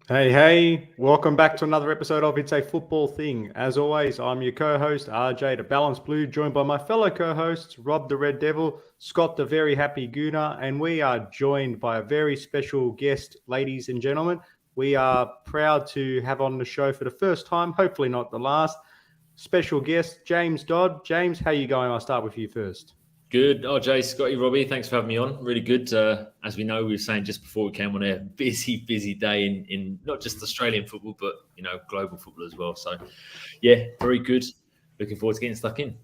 Hey, welcome back to another episode of It's a Football Thing. As always, I'm your co-host, RJ, the Balanced Blue, joined by my fellow co-hosts, Rob the Red Devil, Scott the Very Happy Gooner, and we are joined by a very special guest, ladies and gentlemen. We are proud to have on the show for the first time, hopefully not the last, special guest, James Dodd. James, how are you going? I'll start with you first. Good. Oh, Jay, Scotty, Robbie, thanks for having me on. Really good. As we know, we were saying just before we came on a busy day in not just Australian football, but, global football as well. So, yeah, very good. Looking forward to getting stuck in.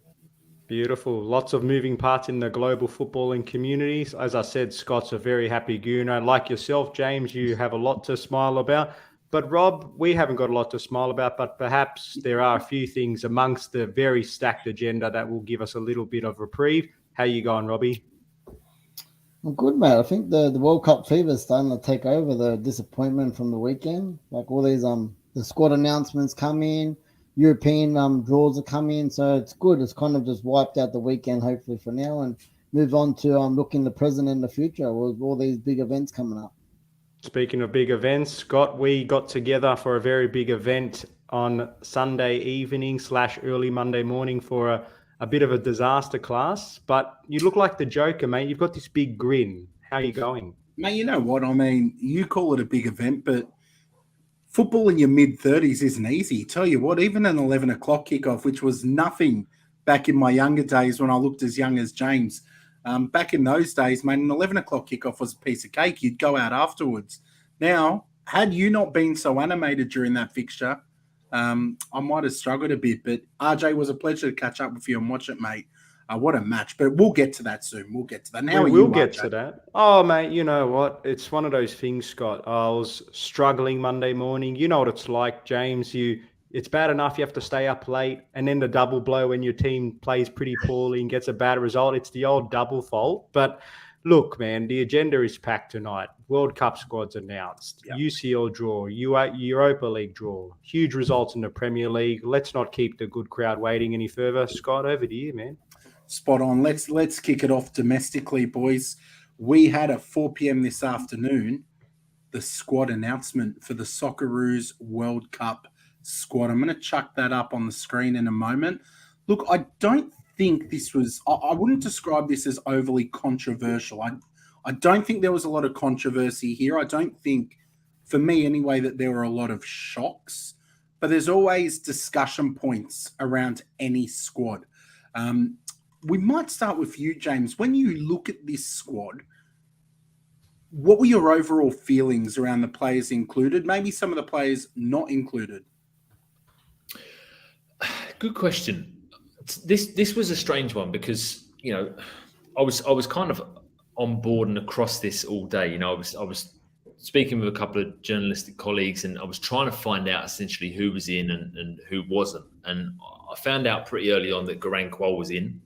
Beautiful. Lots of moving parts in the global footballing communities. As I said, Scott's a very happy gooner. Like yourself, James, you have a lot to smile about. But Rob, we haven't got a lot to smile about, but perhaps there are a few things amongst the very stacked agenda that will give us a little bit of reprieve. How you going, Robbie? I'm good, mate. I think the World Cup fever is starting to take over the disappointment from the weekend. Like all these the squad announcements come in, European draws are coming, so it's good. It's kind of just wiped out the weekend, hopefully for now, and move on to looking the present and the future with all these big events coming up. Speaking of big events, Scott, we got together for a very big event on Sunday evening / early Monday morning for a bit of a disaster class, but you look like the Joker, mate. You've got this big grin. How are you going? Mate, you know what? I mean, you call it a big event, but football in your mid-30s isn't easy. Tell you what, even an 11 o'clock kickoff, which was nothing back in my younger days when I looked as young as James, back in those days, mate, an 11 o'clock kickoff was a piece of cake. You'd go out afterwards. Now, had you not been so animated during that fixture, I might have struggled a bit, but RJ, was a pleasure to catch up with you and watch it, mate. What a match. But we'll get to that soon. We'll get to that. Now we'll get to that. Oh, mate, you know what? It's one of those things, Scott. I was struggling Monday morning. You know what it's like, James. It's bad enough you have to stay up late, and then the double blow when your team plays pretty poorly and gets a bad result. It's the old double fault. But look, man, the agenda is packed tonight. World Cup squads announced. Yep. UCL draw, Europa League draw. Huge results in the Premier League. Let's not keep the good crowd waiting any further. Scott, over to you, man. Spot on. Let's kick it off domestically, boys. We had at 4 p.m. this afternoon the squad announcement for the Socceroos World Cup squad. I'm going to chuck that up on the screen in a moment. Look, I don't think this was, I wouldn't describe this as overly controversial. I don't think there was a lot of controversy here. I don't think, for me anyway, that there were a lot of shocks, but there's always discussion points around any squad. We might start with you, James. When you look at this squad, what were your overall feelings around the players included, maybe some of the players not included? Good question. This was a strange one because, I was kind of on board and across this all day. I was speaking with a couple of journalistic colleagues, and I was trying to find out essentially who was in and who wasn't. And I found out pretty early on that Garang Kuol was in.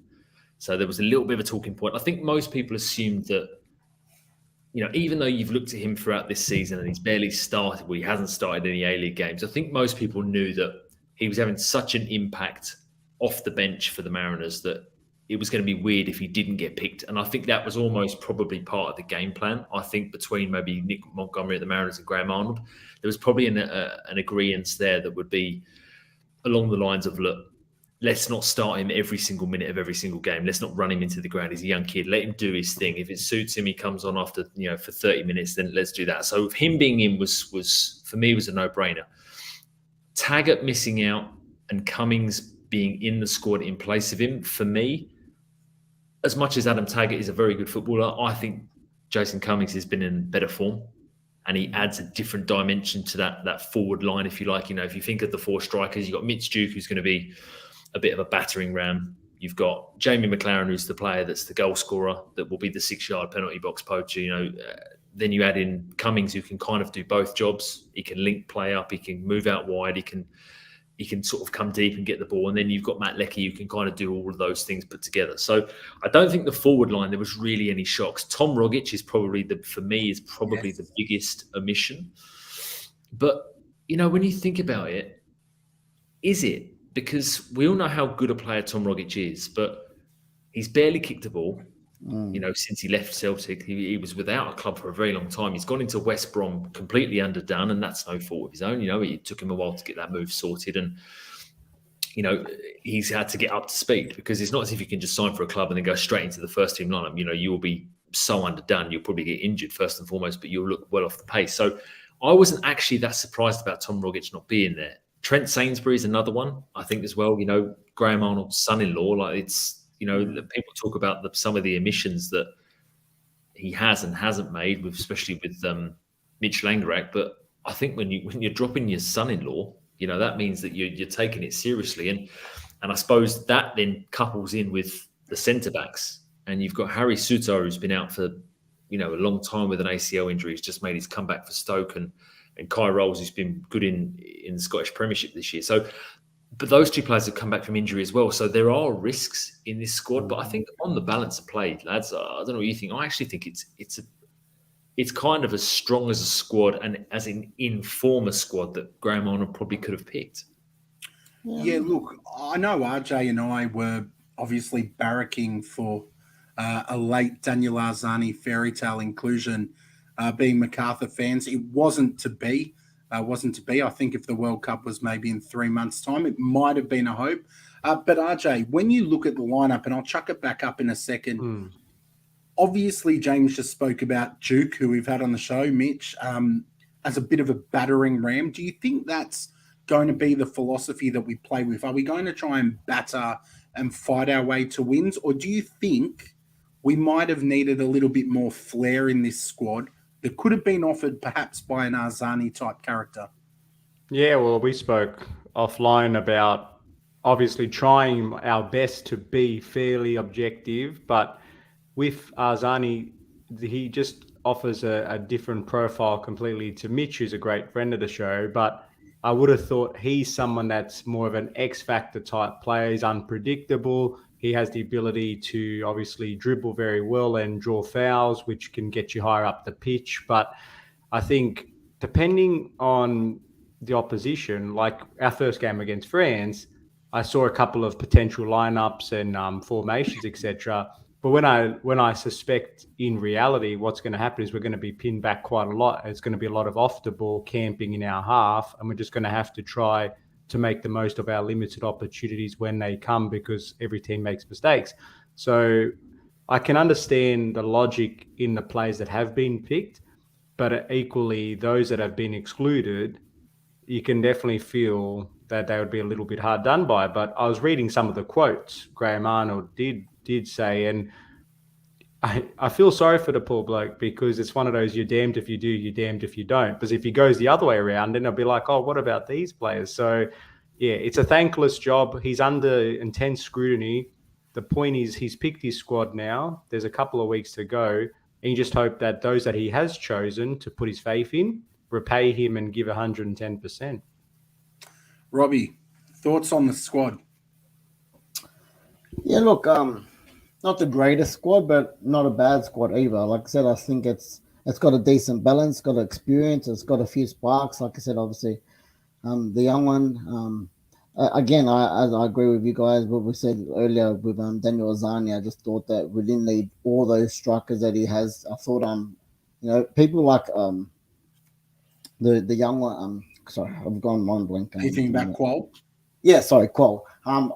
So there was a little bit of a talking point. I think most people assumed that, even though you've looked at him throughout this season and he's barely started, he hasn't started any A-League games, I think most people knew that he was having such an impact off the bench for the Mariners that it was going to be weird if he didn't get picked. And I think that was almost probably part of the game plan. I think between maybe Nick Montgomery at the Mariners and Graham Arnold, there was probably an agreement there that would be along the lines of, look, let's not start him every single minute of every single game. Let's not run him into the ground. He's a young kid. Let him do his thing. If it suits him, he comes on after, for 30 minutes, then let's do that. So him being in was for me, was a no-brainer. Taggart missing out and Cummings being in the squad in place of him, for me, as much as Adam Taggart is a very good footballer, I think Jason Cummings has been in better form, and he adds a different dimension to that forward line, if you like. If you think of the four strikers, you've got Mitch Duke, who's going to be a bit of a battering ram. You've got Jamie McLaren, who's the player that's the goal scorer, that will be the 6-yard penalty box poacher. Then you add in Cummings, who can kind of do both jobs. He can link play up, he can move out wide, he can sort of come deep and get the ball. And then you've got Matt Leckie, who can kind of do all of those things put together. So I don't think the forward line, there was really any shocks. Tom Rogic is probably the biggest omission. But, when you think about it, is it? Because we all know how good a player Tom Rogic is, but he's barely kicked a ball. You know, since he left Celtic, he was without a club for a very long time. He's gone into West Brom completely underdone, and that's no fault of his own. You know, it took him a while to get that move sorted, and you know, he's had to get up to speed because it's not as if you can just sign for a club and then go straight into the first team lineup. You know, you will be so underdone. You'll probably get injured first and foremost, but you'll look well off the pace. So I wasn't actually that surprised about Tom Rogic not being there. Trent Sainsbury is another one, I think, as well. You know, Graham Arnold's son-in-law. Like, it's, you know, people talk about some of the omissions that he has and hasn't made, especially with Mitch Langerack. But I think when you're dropping your son-in-law, you know, that means that you're taking it seriously. And I suppose that then couples in with the centre-backs. And you've got Harry Souttar, who's been out for, you know, a long time with an ACL injury. He's just made his comeback for Stoke. And Kai Rolls, who's been good in the Scottish Premiership this year. So, but those two players have come back from injury as well. So there are risks in this squad. But I think on the balance of play, lads, I don't know what you think. I actually think it's kind of as strong as a squad and as an informer squad that Graham Arnold probably could have picked. Yeah, look, I know RJ and I were obviously barracking for a late Daniel Arzani fairy tale inclusion, being MacArthur fans. It wasn't to be. I think if the World Cup was maybe in 3 months' time, it might have been a hope. But RJ, when you look at the lineup, and I'll chuck it back up in a second, obviously James just spoke about Duke, who we've had on the show, Mitch, as a bit of a battering ram. Do you think that's going to be the philosophy that we play with? Are we going to try and batter and fight our way to wins? Or do you think we might have needed a little bit more flair in this squad that could have been offered perhaps by an Arzani type character? Yeah, well, we spoke offline about obviously trying our best to be fairly objective, but with Arzani, he just offers a different profile completely to Mitch, who's a great friend of the show. But I would have thought he's someone that's more of an X-factor type player. He's unpredictable. He has the ability to obviously dribble very well and draw fouls, which can get you higher up the pitch. But I think depending on the opposition, like our first game against France, I saw a couple of potential lineups and formations, etc. But when I suspect in reality what's going to happen is we're going to be pinned back quite a lot. It's going to be a lot of off the ball camping in our half, and we're just going to have to try to make the most of our limited opportunities when they come, because every team makes mistakes. So I can understand the logic in the players that have been picked, but equally those that have been excluded, you can definitely feel that they would be a little bit hard done by. But I was reading some of the quotes Graham Arnold did say, and I feel sorry for the poor bloke, because it's one of those, you're damned if you do, you're damned if you don't. Because if he goes the other way around, then they'll be like, oh, what about these players? So yeah, it's a thankless job. He's under intense scrutiny. The point is he's picked his squad now. There's a couple of weeks to go. And you just hope that those that he has chosen to put his faith in repay him and give 110%. Robbie, thoughts on the squad? Yeah, look, not the greatest squad, but not a bad squad either. Like I said, I think it's got a decent balance, got experience, it's got a few sparks. Like I said, obviously, the young one. Again, I agree with you guys. What we said earlier with Daniel Arzani, I just thought that we didn't need all those strikers that he has. I thought, people like the young one. Sorry, I've gone mind blank. You think about Qual? Yeah, sorry, Qual.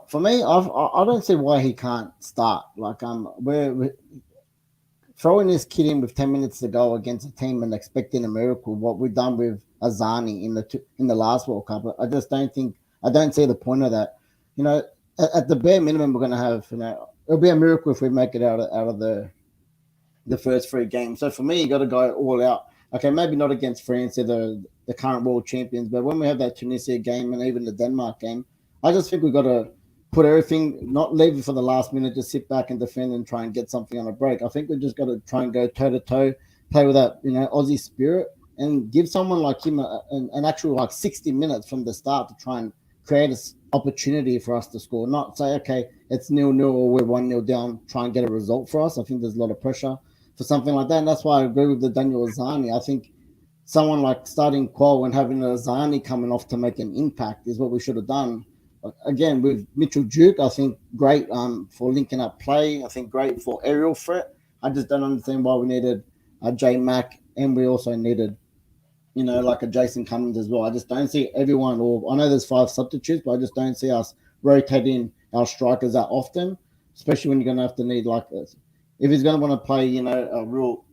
For me, I don't see why he can't start. Like, we're throwing this kid in with 10 minutes to go against a team and expecting a miracle. What we've done with Arzani in the last World Cup, I just don't see the point of that. You know, at the bare minimum, we're going to have, it'll be a miracle if we make it out of the first 3 games. So for me, you got to go all out. Okay, maybe not against France, they're the current world champions, but when we have that Tunisia game and even the Denmark game, I just think we've got to put everything, not leave it for the last minute, just sit back and defend and try and get something on a break. I think we just got to try and go toe-to-toe, play with that, Aussie spirit, and give someone like him an actual 60 minutes from the start to try and create an opportunity for us to score. Not say, okay, it's 0-0 or we're 1-0 down, try and get a result for us. I think there's a lot of pressure for something like that, and that's why I agree with the Daniel Arzani. I think someone like starting Qual and having Arzani coming off to make an impact is what we should have done. Again, with Mitchell Duke, I think great for linking up play. I think great for aerial threat. I just don't understand why we needed a J Mac and we also needed, like a Jason Cummins as well. I just don't see everyone, or I know there's 5 substitutes, but I just don't see us rotating our strikers that often, especially when you're going to have to need like this. If he's going to want to play, a real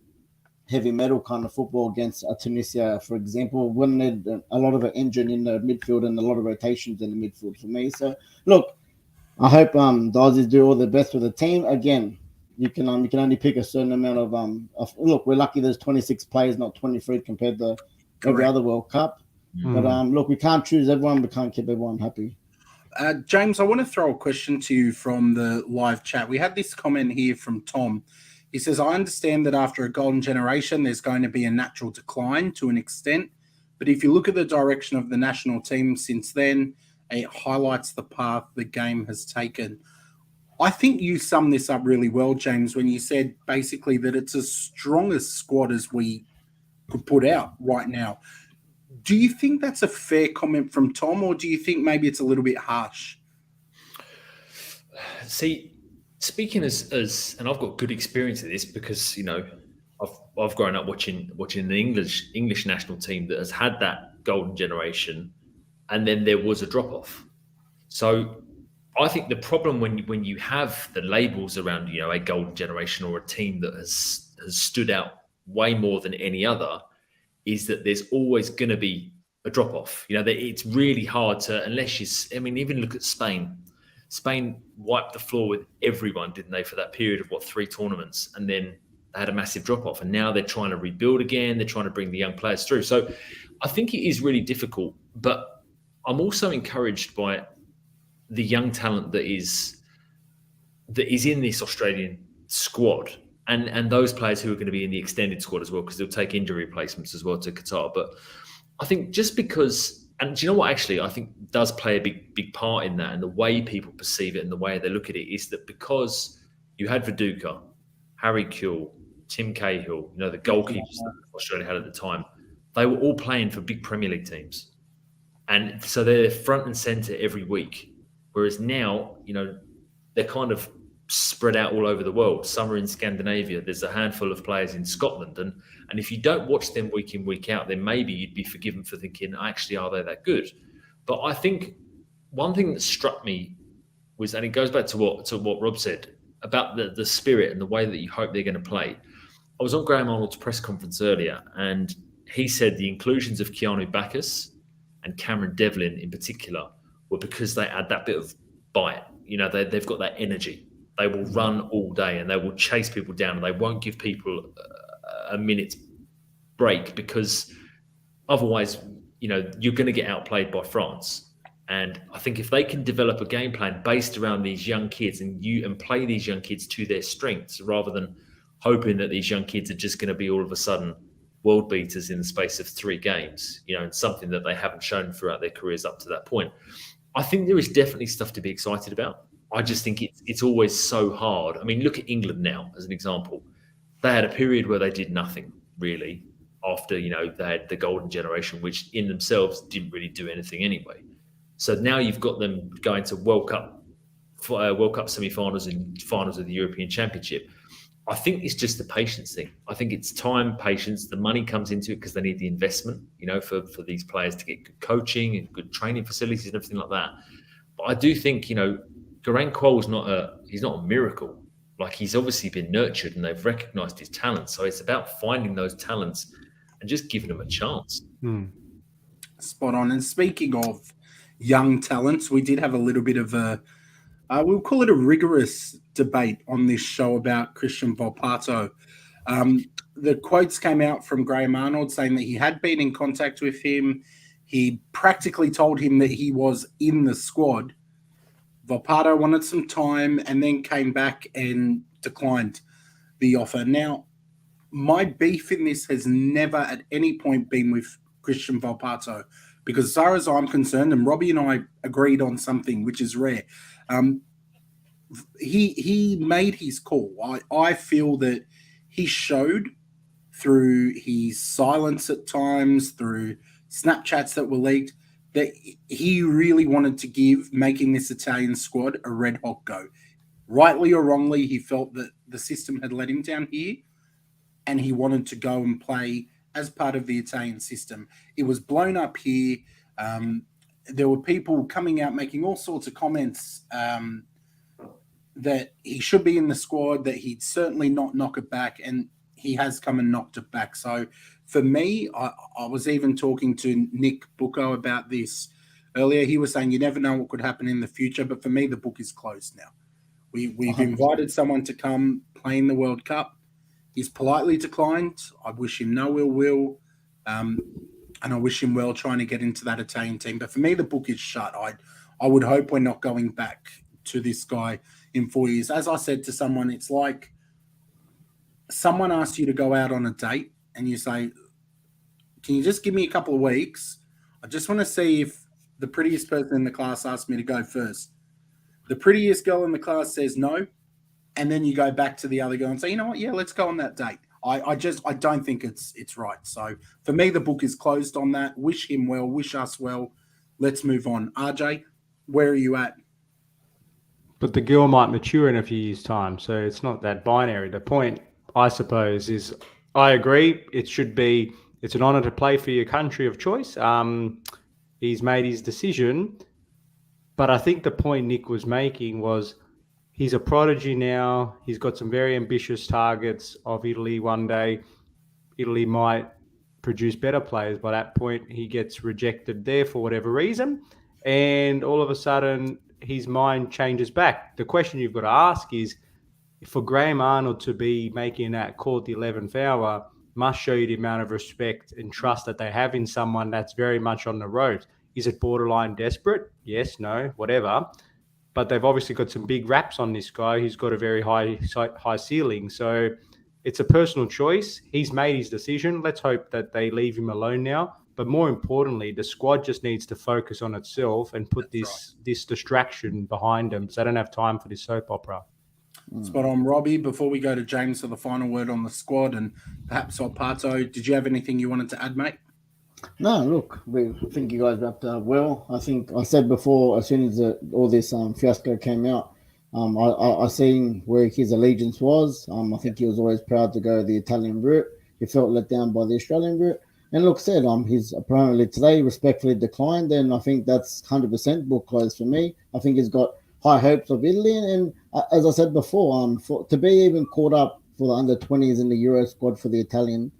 heavy metal kind of football against Tunisia, for example, wouldn't need a lot of an engine in the midfield and a lot of rotations in the midfield for me. So, look, I hope Dodds do all the best with the team. Again, you can only pick a certain amount of look, we're lucky there's 26 players, not 23 compared to every other World Cup. But look, we can't choose everyone. We can't keep everyone happy. James, I want to throw a question to you from the live chat. We had this comment here from Tom. He says, I understand that after a golden generation, there's going to be a natural decline to an extent. But if you look at the direction of the national team since then, it highlights the path the game has taken. I think you summed this up really well, James, when you said basically that it's as strong a squad as we could put out right now. Do you think that's a fair comment from Tom, or do you think maybe it's a little bit harsh? See, speaking as and I've got good experience of this because I've grown up watching the English national team that has had that golden generation, and then there was a drop off. So I think the problem when you have the labels around a golden generation or a team that has stood out way more than any other is that there's always going to be a drop off. It's really hard to, unless even look at Spain. Spain wiped the floor with everyone, didn't they, for that period of 3 tournaments, and then they had a massive drop off, and now they're trying to rebuild again. They're trying to bring the young players through. So I think it is really difficult, but I'm also encouraged by the young talent that is in this Australian squad. And those players who are going to be in the extended squad as well, because they'll take injury replacements as well to Qatar. But I think just because, and do you know what actually I think does play a big part in that, and the way people perceive it and the way they look at it, is that because you had Viduka, Harry Kewell, Tim Cahill, the goalkeepers that Australia had at the time, they were all playing for big Premier League teams. And so they're front and centre every week. Whereas now, they're kind of spread out all over the world. Some are in Scandinavia. There's a handful of players in Scotland. And if you don't watch them week in, week out, then maybe you'd be forgiven for thinking, actually, are they that good? But I think one thing that struck me was, and it goes back to what Rob said about the spirit and the way that you hope they're going to play. I was on Graham Arnold's press conference earlier, and he said the inclusions of Keanu Bacchus and Cameron Devlin in particular were because they add that bit of bite. They've got that energy. They will run all day and they will chase people down, and they won't give people a minute's break, because otherwise, you're going to get outplayed by France. And I think if they can develop a game plan based around these young kids and play these young kids to their strengths, rather than hoping that these young kids are just going to be all of a sudden world beaters in the space of 3 games, and something that they haven't shown throughout their careers up to that point. I think there is definitely stuff to be excited about. I just think it's always so hard. I mean, look at England now as an example. They had a period where they did nothing really after, they had the golden generation, which in themselves didn't really do anything anyway. So now you've got them going to World Cup semi-finals and finals of the European Championship. I think it's just the patience thing. I think it's time, patience. The money comes into it because they need the investment, for these players to get good coaching and good training facilities and everything like that. But I do think, Garang Kuol's not a miracle. Like, he's obviously been nurtured and they've recognised his talents. So it's about finding those talents and just giving them a chance. Spot on. And speaking of young talents, we did have a little bit of we'll call it a rigorous debate on this show about Christian Volpato. The quotes came out from Graham Arnold saying that he had been in contact with him. He practically told him that he was in the squad. Volpato wanted some time and then came back and declined the offer. Now, my beef in this has never at any point been with Christian Volpato, because as far as I'm concerned, and Robbie and I agreed on something which is rare, he made his call. I feel that he showed through his silence at times, through Snapchats that were leaked, that he really wanted to give making this Italian squad a red hot go. rightly or wrongly, he felt that the system had let him down here and he wanted to go and play as part of the Italian system. It was blown up here. There were people coming out making all sorts of comments that he should be in the squad, that he'd certainly not knock it back, and he has come and knocked it back. So for me, I was even talking to Nick Bucco about this earlier. He was saying you never know what could happen in the future, but for me, the book is closed now. We've invited someone to come play in the World Cup. He's politely declined. I wish him no ill will, and I wish him well trying to get into that Italian team. But for me, the book is shut. I would hope we're not going back to this guy in 4 years. As I said to someone, it's like someone asks you to go out on a date and you say, can you just give me a couple of weeks? I just want to see if the prettiest person in the class asks me to go first. The prettiest girl in the class says no, and then you go back to the other girl and say, you know what, yeah, let's go on that date. I don't think it's right. So for me, the book is closed on that. Wish him well, wish us well. Let's move on. RJ, where are you at? But the girl might mature in a few years' time, so it's not that binary. The point, I suppose, is I agree. It's an honour to play for your country of choice. He's made his decision. But I think the point Nick was making was he's a prodigy now. He's got some very ambitious targets of Italy one day. Italy might produce better players. By that point, he gets rejected there for whatever reason. And all of a sudden, his mind changes back. The question you've got to ask is, for Graham Arnold to be making that call at the 11th hour must show you the amount of respect and trust that they have in someone that's very much on the road. Is it borderline desperate? Yes, no, whatever. But they've obviously got some big raps on this guy who's got a very high ceiling. So it's a personal choice. He's made his decision. Let's hope that they leave him alone now. But more importantly, the squad just needs to focus on itself and put this distraction behind them. So they don't have time for this soap opera. Spot on, Robbie. Before we go to James for the final word on the squad and perhaps Pato, did you have anything you wanted to add, mate? No, look, I think you guys wrapped up well. I think I said before, as soon as all this fiasco came out, I seen where his allegiance was. I think he was always proud to go the Italian route. He felt let down by the Australian route. And look, said he's apparently today respectfully declined. And I think that's 100% book closed for me. I think he's got high hopes of Italy. And as I said before, to be even caught up for the under-20s in the Euro squad for the Italian,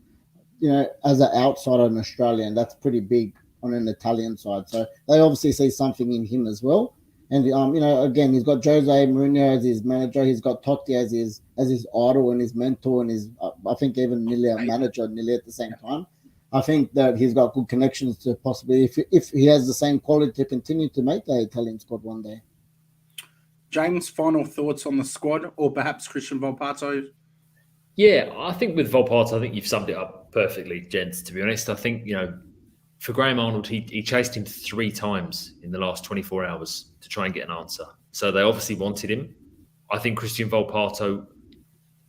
as an outsider in Australia, and that's pretty big on an Italian side. So they obviously see something in him as well. And, again, he's got Jose Mourinho as his manager. He's got Totti as his idol and his mentor and his, I think, even nearly a manager nearly at the same time. I think that he's got good connections to possibly, if he has the same quality, to continue to make the Italian squad one day. James, final thoughts on the squad, or perhaps Christian Volpato? Yeah, I think with Volpato, I think you've summed it up perfectly, gents, to be honest. I think, for Graham Arnold, he chased him 3 times in the last 24 hours to try and get an answer. So they obviously wanted him. I think Christian Volpato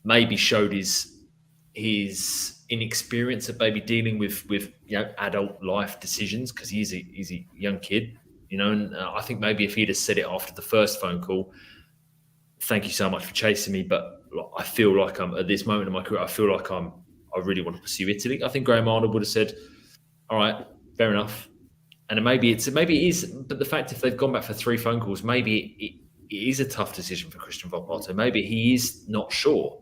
maybe showed his inexperience of maybe dealing with adult life decisions, because he's a young kid, and I think maybe if he'd have said it after the first phone call, thank you so much for chasing me, but I feel like I'm at this moment in my career, I feel like I really want to pursue Italy. I think Graham Arnold would have said, all right, fair enough. And maybe it is, but the fact if they've gone back for 3 phone calls, maybe it is a tough decision for Christian Volpato. Maybe he is not sure,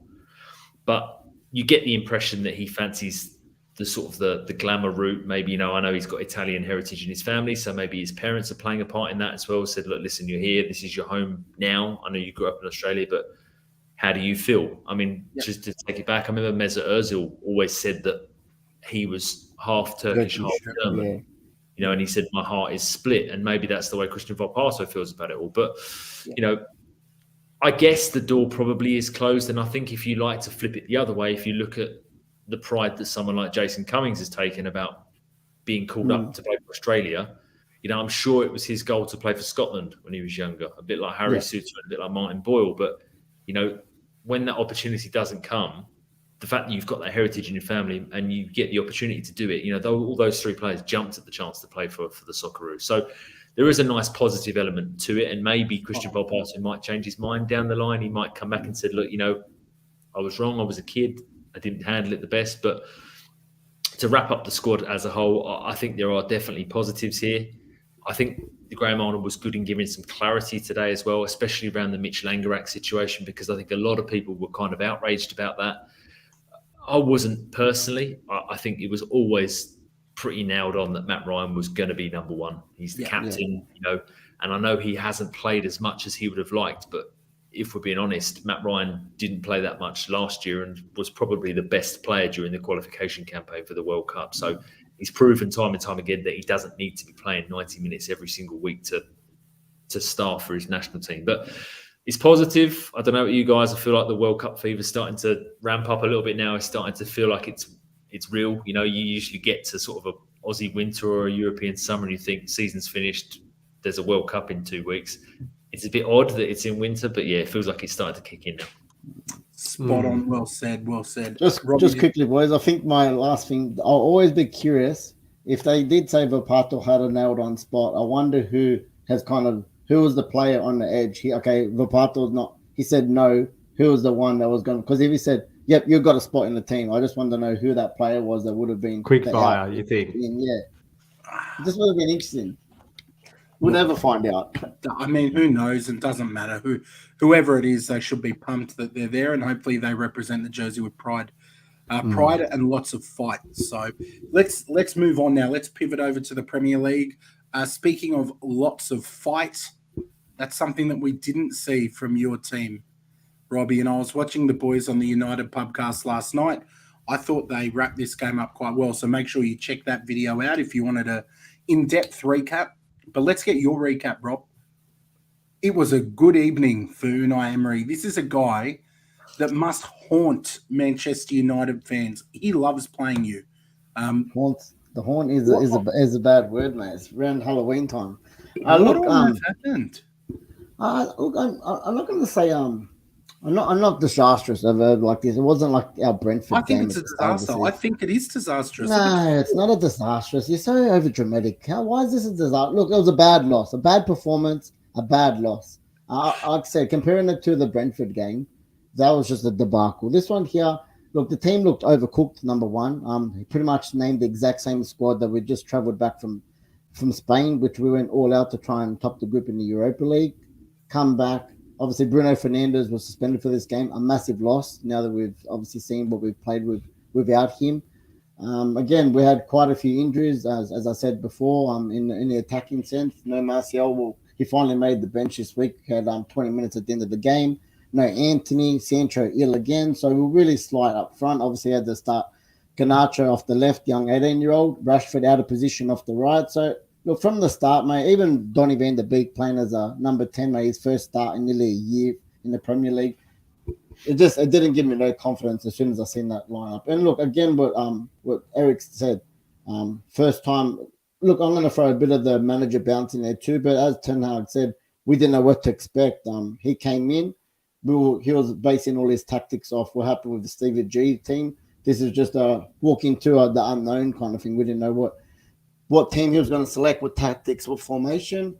but you get the impression that he fancies the sort of the glamour route. Maybe, I know he's got Italian heritage in his family, so maybe his parents are playing a part in that as well. Said, look, listen, you're here. This is your home now. I know you grew up in Australia, but how do you feel? I mean, just to take it back, I remember Mesut Ozil always said that he was half Turkish, half German. Yeah. And he said, my heart is split. And maybe that's the way Christian Volpato feels about it all. But, I guess the door probably is closed. And I think if you like to flip it the other way, if you look at the pride that someone like Jason Cummings has taken about being called up to play for Australia, I'm sure it was his goal to play for Scotland when he was younger, a bit like Harry Suter and a bit like Martin Boyle. But, when that opportunity doesn't come, the fact that you've got that heritage in your family and you get the opportunity to do it, all those 3 players jumped at the chance to play for the Socceroos. So there is a nice positive element to it. And maybe Christian Volpato might change his mind down the line. He might come back and say, look, I was wrong. I was a kid. I didn't handle it the best. But to wrap up the squad as a whole, I think there are definitely positives here. I think Graham Arnold was good in giving some clarity today as well, especially around the Mitch Langerak situation, because I think a lot of people were kind of outraged about that. I wasn't personally. I think it was always pretty nailed on that Matt Ryan was going to be number one. He's the captain, and I know he hasn't played as much as he would have liked, but if we're being honest, Matt Ryan didn't play that much last year and was probably the best player during the qualification campaign for the World Cup. So he's proven time and time again that he doesn't need to be playing 90 minutes every single week to start for his national team. But it's positive. I don't know about you guys. I feel like the World Cup fever is starting to ramp up a little bit now. It's starting to feel like it's real. You usually get to sort of a Aussie winter or a European summer and you think season's finished. There's a World Cup in 2 weeks. It's a bit odd that it's in winter, but yeah, it feels like it's starting to kick in now. Spot on. Well said. Well said. Just quickly, boys. I think my last thing, I'll always be curious if they did say Volpato had a nailed on spot. I wonder who was the player on the edge. Volpato's not. He said no. Who was the one that was going? Because if he said, "Yep, you've got a spot in the team," I just want to know who that player was that would have been Quickfire. You think? Yeah, this would have been interesting. We'll never find out. I mean, who knows? It doesn't matter. Whoever it is, they should be pumped that they're there, and hopefully they represent the jersey with pride. Pride and lots of fight. So let's move on now. Let's pivot over to the Premier League. Speaking of lots of fight, that's something that we didn't see from your team, Robbie. And I was watching the boys on the United Pubcast last night. I thought they wrapped this game up quite well. So make sure you check that video out if you wanted a in-depth recap. But let's get your recap, Rob. It was a good evening for Unai Emery. This is a guy that must haunt Manchester United fans. He loves playing you. The haunt is a bad word, mate. It's around Halloween time. What happened? Look, I'm not going to say I'm not disastrous of a like this. It wasn't like our Brentford game. I think it's a disaster. I think it is disastrous. No, it's not a disastrous. You're so over dramatic. Why is this a disaster? Look, it was a bad loss, a bad performance, a bad loss. Like I said, comparing it to the Brentford game, that was just a debacle. This one here, look, the team looked overcooked. Number one, he pretty much named the exact same squad that we just travelled back from Spain, which we went all out to try and top the group in the Europa League. Come back. Obviously, Bruno Fernandes was suspended for this game, a massive loss now that we've obviously seen what we've played with without him. Again, we had quite a few injuries, as I said before, in the attacking sense. No Martial, he finally made the bench this week, had 20 minutes at the end of the game. No Anthony, Sancho ill again, so we're really slight up front. Obviously, had to start Garnacho off the left, young 18-year-old, Rashford out of position off the right. So, look, from the start, mate, even Donny van de Beek playing as a number 10, mate, his first start in nearly a year in the Premier League, it didn't give me no confidence as soon as I seen that lineup. And look, again, what Eric said, first time, look, I'm going to throw a bit of the manager bounce in there too, but as Ten Hag said, we didn't know what to expect. He came in, he was basing all his tactics off what happened with the Stevie G team. This is just a walk into the unknown kind of thing. We didn't know what team he was going to select, what tactics, what formation.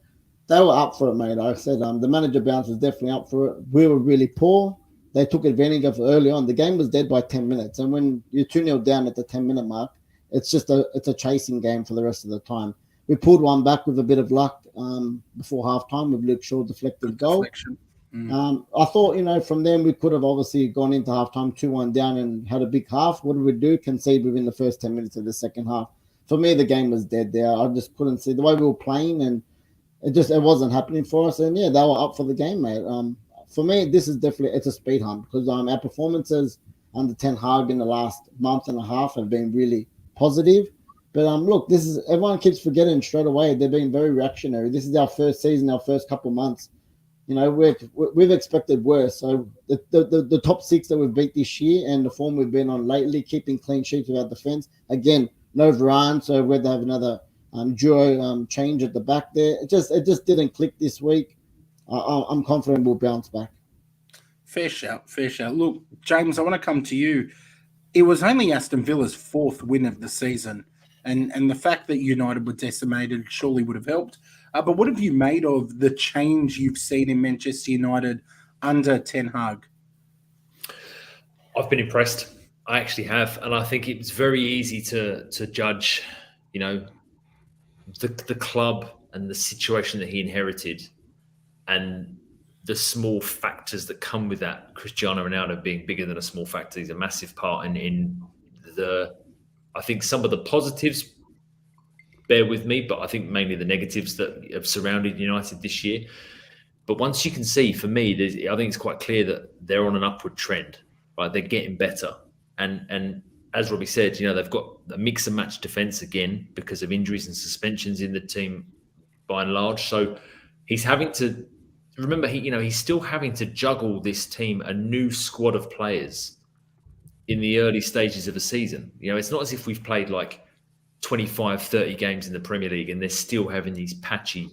They were up for it, mate. Like I said, the manager bounce was definitely up for it. We were really poor. They took advantage of it early on. The game was dead by 10 minutes. And when you're 2-0 down at the 10-minute mark, it's a chasing game for the rest of the time. We pulled one back with a bit of luck before halftime with Luke Shaw deflected goal. I thought, from then we could have obviously gone into halftime 2-1 down and had a big half. What did we do? Concede within the first 10 minutes of the second half. For me, the game was dead there. I just couldn't see the way we were playing, and it wasn't happening for us. And yeah, they were up for the game, mate. For me, this is definitely it's a speed hunt because our performances under Ten Hag in the last month and a half have been really positive. But look, everyone keeps forgetting straight away. They're being very reactionary. This is our first season, our first couple months. We've expected worse. So the top six that we've beat this year and the form we've been on lately, keeping clean sheets with our defense again. No Varane, so we had to have another duo change at the back there. It just didn't click this week. I'm confident we'll bounce back. Fair shout. Look, James, I want to come to you. It was only Aston Villa's fourth win of the season, And the fact that United were decimated surely would have helped. But what have you made of the change you've seen in Manchester United under Ten Hag? I've been impressed. I actually have, and I think it's very easy to judge, the club and the situation that he inherited, and the small factors that come with that. Cristiano Ronaldo being bigger than a small factor, he's a massive part in the. I think some of the positives, bear with me, but I think mainly the negatives that have surrounded United this year. But once you can see, for me, I think it's quite clear that they're on an upward trend. Right, they're getting better, and as Robbie said, they've got a mix and match defense again because of injuries and suspensions in the team, by and large. So he's having to remember, he's still having to juggle this team, a new squad of players in the early stages of a season. It's not as if we've played like 25, 30 games in the Premier League and they're still having these patchy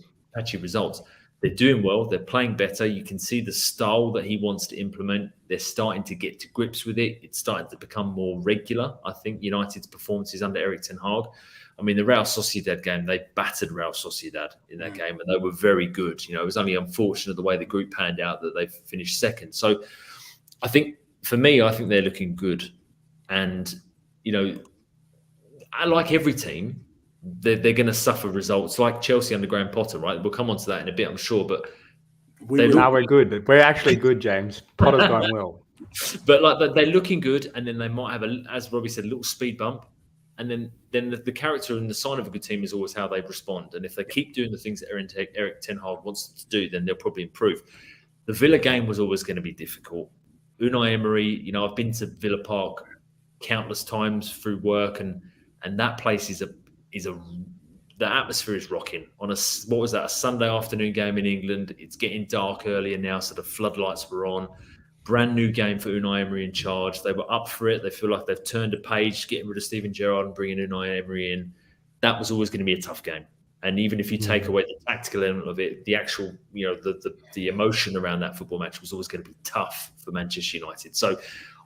results. They're doing well. They're playing better. You can see the style that he wants to implement. They're starting to get to grips with it. It's starting to become more regular. I think United's performances under Erik ten Hag. I mean, the Real Sociedad game, they battered Real Sociedad in that game, and they were very good. It was only unfortunate the way the group panned out that they finished second. So I think, for me, I think they're looking good. And, I like every team. They're going to suffer results like Chelsea under Graham Potter, right? We'll come on to that in a bit, I'm sure. But we're good. We're actually good, James. Potter's going well. But they're looking good, and then they might have, as Robbie said, a little speed bump. And then the character and the sign of a good team is always how they respond. And if they keep doing the things that Erik ten Hag wants them to do, then they'll probably improve. The Villa game was always going to be difficult. Unai Emery, I've been to Villa Park countless times through work, and that place is the atmosphere is rocking on a Sunday afternoon game in England. It's getting dark earlier now, so the floodlights were on. Brand new game for Unai Emery in charge. They were up for it. They feel like they've turned a page, getting rid of Steven Gerrard and bringing Unai Emery in. That was always going to be a tough game. And even if you take away the tactical element of it, the actual, the emotion around that football match was always going to be tough for Manchester United. So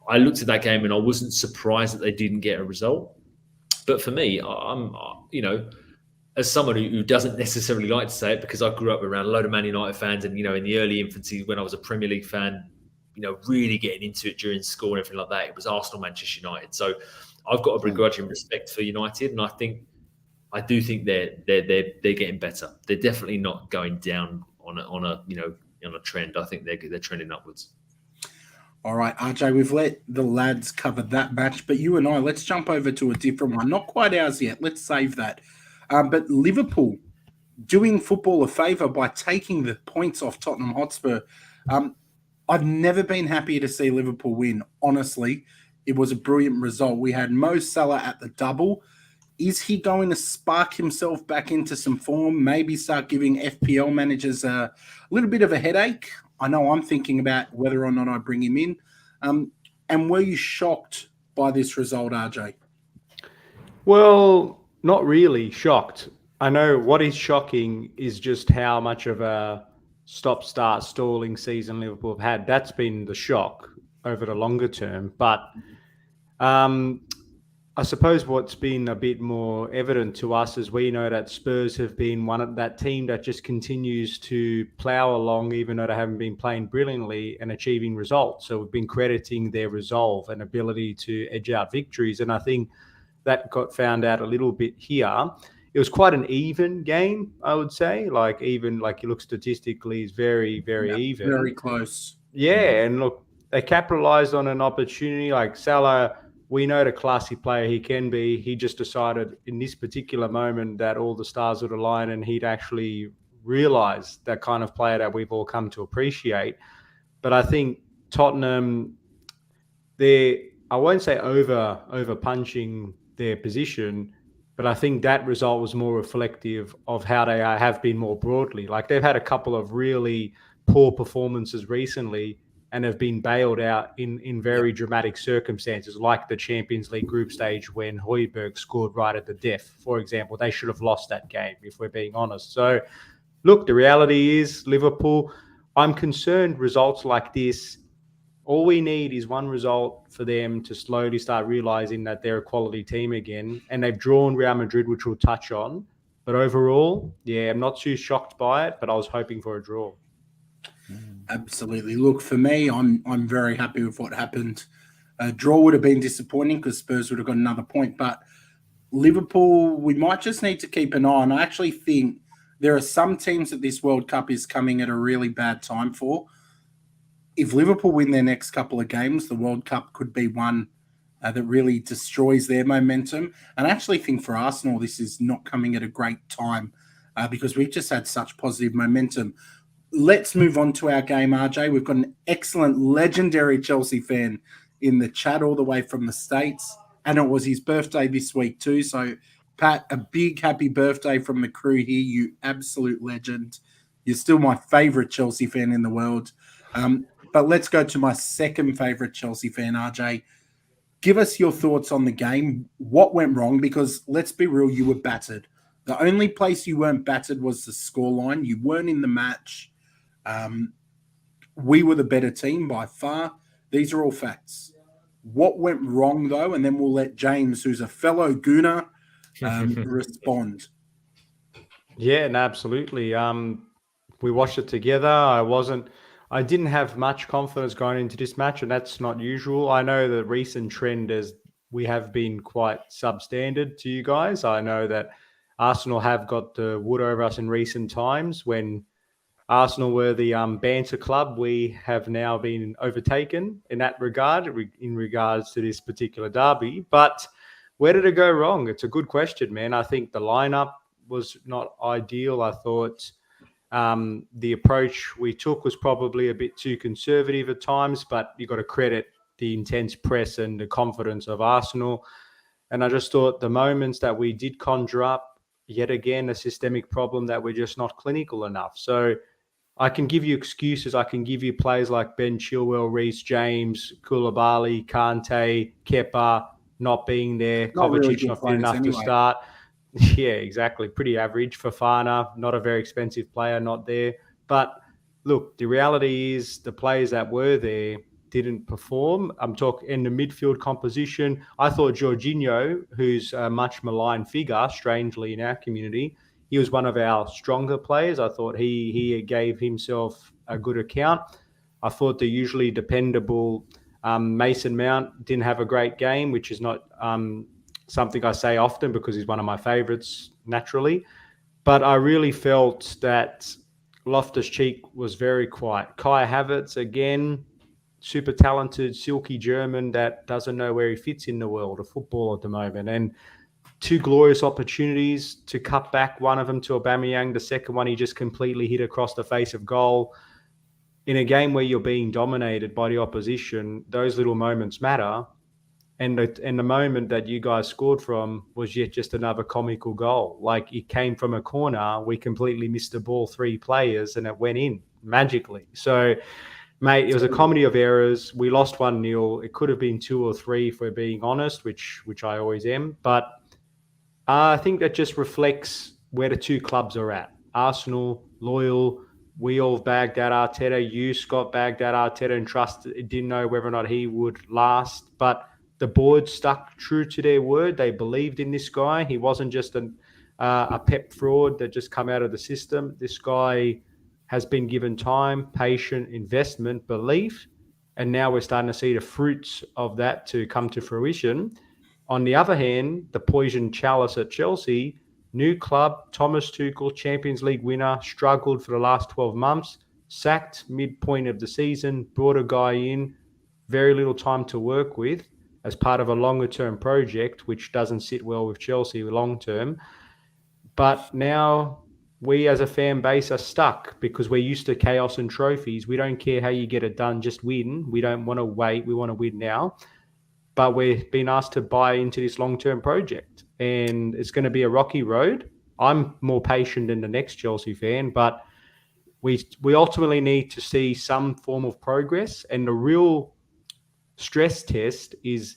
I looked at that game and I wasn't surprised that they didn't get a result. But for me, I'm, as someone who doesn't necessarily like to say it, because I grew up around a load of Man United fans, and in the early infancy when I was a Premier League fan, really getting into it during school and everything like that, it was Arsenal, Manchester United. So I've got a begrudging respect for United, and I do think they're getting better. They're definitely not going down on a trend. I think they're trending upwards. All right, RJ, we've let the lads cover that match, but you and I, let's jump over to a different one. Not quite ours yet. Let's save that. But Liverpool doing football a favour by taking the points off Tottenham Hotspur. I've never been happier to see Liverpool win. Honestly, it was a brilliant result. We had Mo Salah at the double. Is he going to spark himself back into some form? Maybe start giving FPL managers a little bit of a headache? I know I'm thinking about whether or not I bring him in. And were you shocked by this result, RJ? Well, not really shocked. I know what is shocking is just how much of a stop-start stalling season Liverpool have had. That's been the shock over the longer term. But I suppose what's been a bit more evident to us is we know that Spurs have been one of that team that just continues to plough along, even though they haven't been playing brilliantly and achieving results. So we've been crediting their resolve and ability to edge out victories. And I think that got found out a little bit here. It was quite an even game, I would say. Like you look statistically, is very, very even. Very close. Yeah, and look, they capitalized on an opportunity. Like Salah, we know the classy player he can be. He just decided in this particular moment that all the stars would align and he'd actually realize that kind of player that we've all come to appreciate. But I think Tottenham, I won't say over punching their position, but I think that result was more reflective of how they have been more broadly. Like they've had a couple of really poor performances recently and have been bailed out in very dramatic circumstances, like the Champions League group stage when Højbjerg scored right at the death, for example. They should have lost that game, if we're being honest. So, look, the reality is Liverpool, I'm concerned results like this all we need is one result for them to slowly start realizing that they're a quality team again. And they've drawn Real Madrid, which we'll touch on. But overall, yeah, I'm not too shocked by it, but I was hoping for a draw. Absolutely. Look, for me, I'm very happy with what happened. A draw would have been disappointing because Spurs would have got another point, but Liverpool, we might just need to keep an eye on. I actually think there are some teams that this World Cup is coming at a really bad time for. If Liverpool win their next couple of games, the World Cup could be one that really destroys their momentum. And I actually think for Arsenal, this is not coming at a great time because we've just had such positive momentum. Let's move on to our game, RJ. We've got an excellent, legendary Chelsea fan in the chat all the way from the States. And it was his birthday this week too. So, Pat, a big happy birthday from the crew here. You absolute legend. You're still my favourite Chelsea fan in the world. But let's go to my second favourite Chelsea fan, RJ. Give us your thoughts on the game. What went wrong? Because let's be real, you were battered. The only place you weren't battered was the scoreline. You weren't in the match. We were the better team by far. These are all facts. What went wrong, though? And then we'll let James, who's a fellow Gooner, respond. Yeah, no, absolutely. We watched it together. I didn't have much confidence going into this match, and that's not usual. I know the recent trend is we have been quite substandard to you guys. I know that Arsenal have got the wood over us in recent times. When Arsenal were the banter club, we have now been overtaken in that regard, in regards to this particular derby. But where did it go wrong? It's a good question, man. I think the lineup was not ideal. I thought the approach we took was probably a bit too conservative at times, but you got to credit the intense press and the confidence of Arsenal. And I just thought the moments that we did conjure up, yet again, a systemic problem that we're just not clinical enough. So I can give you excuses. I can give you players like Ben Chilwell, Reece James, Koulibaly, Kante, Kepa not being there, Not really Kovacic good not fit players enough anyway. to start. Yeah, exactly. Pretty average. Fofana, not a very expensive player, not there. But look, the reality is the players that were there didn't perform. I'm talking in the midfield composition. I thought Jorginho, who's a much maligned figure, strangely in our community, he was one of our stronger players. I thought he gave himself a good account. I thought the usually dependable Mason Mount didn't have a great game, which is not something I say often because he's one of my favourites naturally. But I really felt that Loftus-Cheek was very quiet. Kai Havertz, again, super talented, silky German that doesn't know where he fits in the world of football at the moment. And two glorious opportunities to cut back, one of them to Aubameyang, the second one he just completely hit across the face of goal. In a game where you're being dominated by the opposition, those little moments matter. And the moment that you guys scored from was yet just another comical goal. Like, it came from a corner, we completely missed the ball 3 players, and it went in magically. So, mate, it was a comedy of errors. We lost 1-0. It could have been 2 or 3 if we're being honest, which I always am. But I think that just reflects where the two clubs are at. Arsenal, loyal. We all bagged at Arteta. You, Scott, bagged at Arteta and didn't know whether or not he would last. But the board stuck true to their word. They believed in this guy. He wasn't just a Pep fraud that just come out of the system. This guy has been given time, patient investment, belief, and now we're starting to see the fruits of that to come to fruition. On the other hand, the poison chalice at Chelsea, new club, Thomas Tuchel, Champions League winner, struggled for the last 12 months, sacked midpoint of the season, brought a guy in, very little time to work with as part of a longer-term project, which doesn't sit well with Chelsea long-term. But now we as a fan base are stuck because we're used to chaos and trophies. We don't care how you get it done, just win. We don't want to wait. We want to win now. But we've been asked to buy into this long-term project, and it's going to be a rocky road. I'm more patient than the next Chelsea fan, but we ultimately need to see some form of progress. And the real stress test is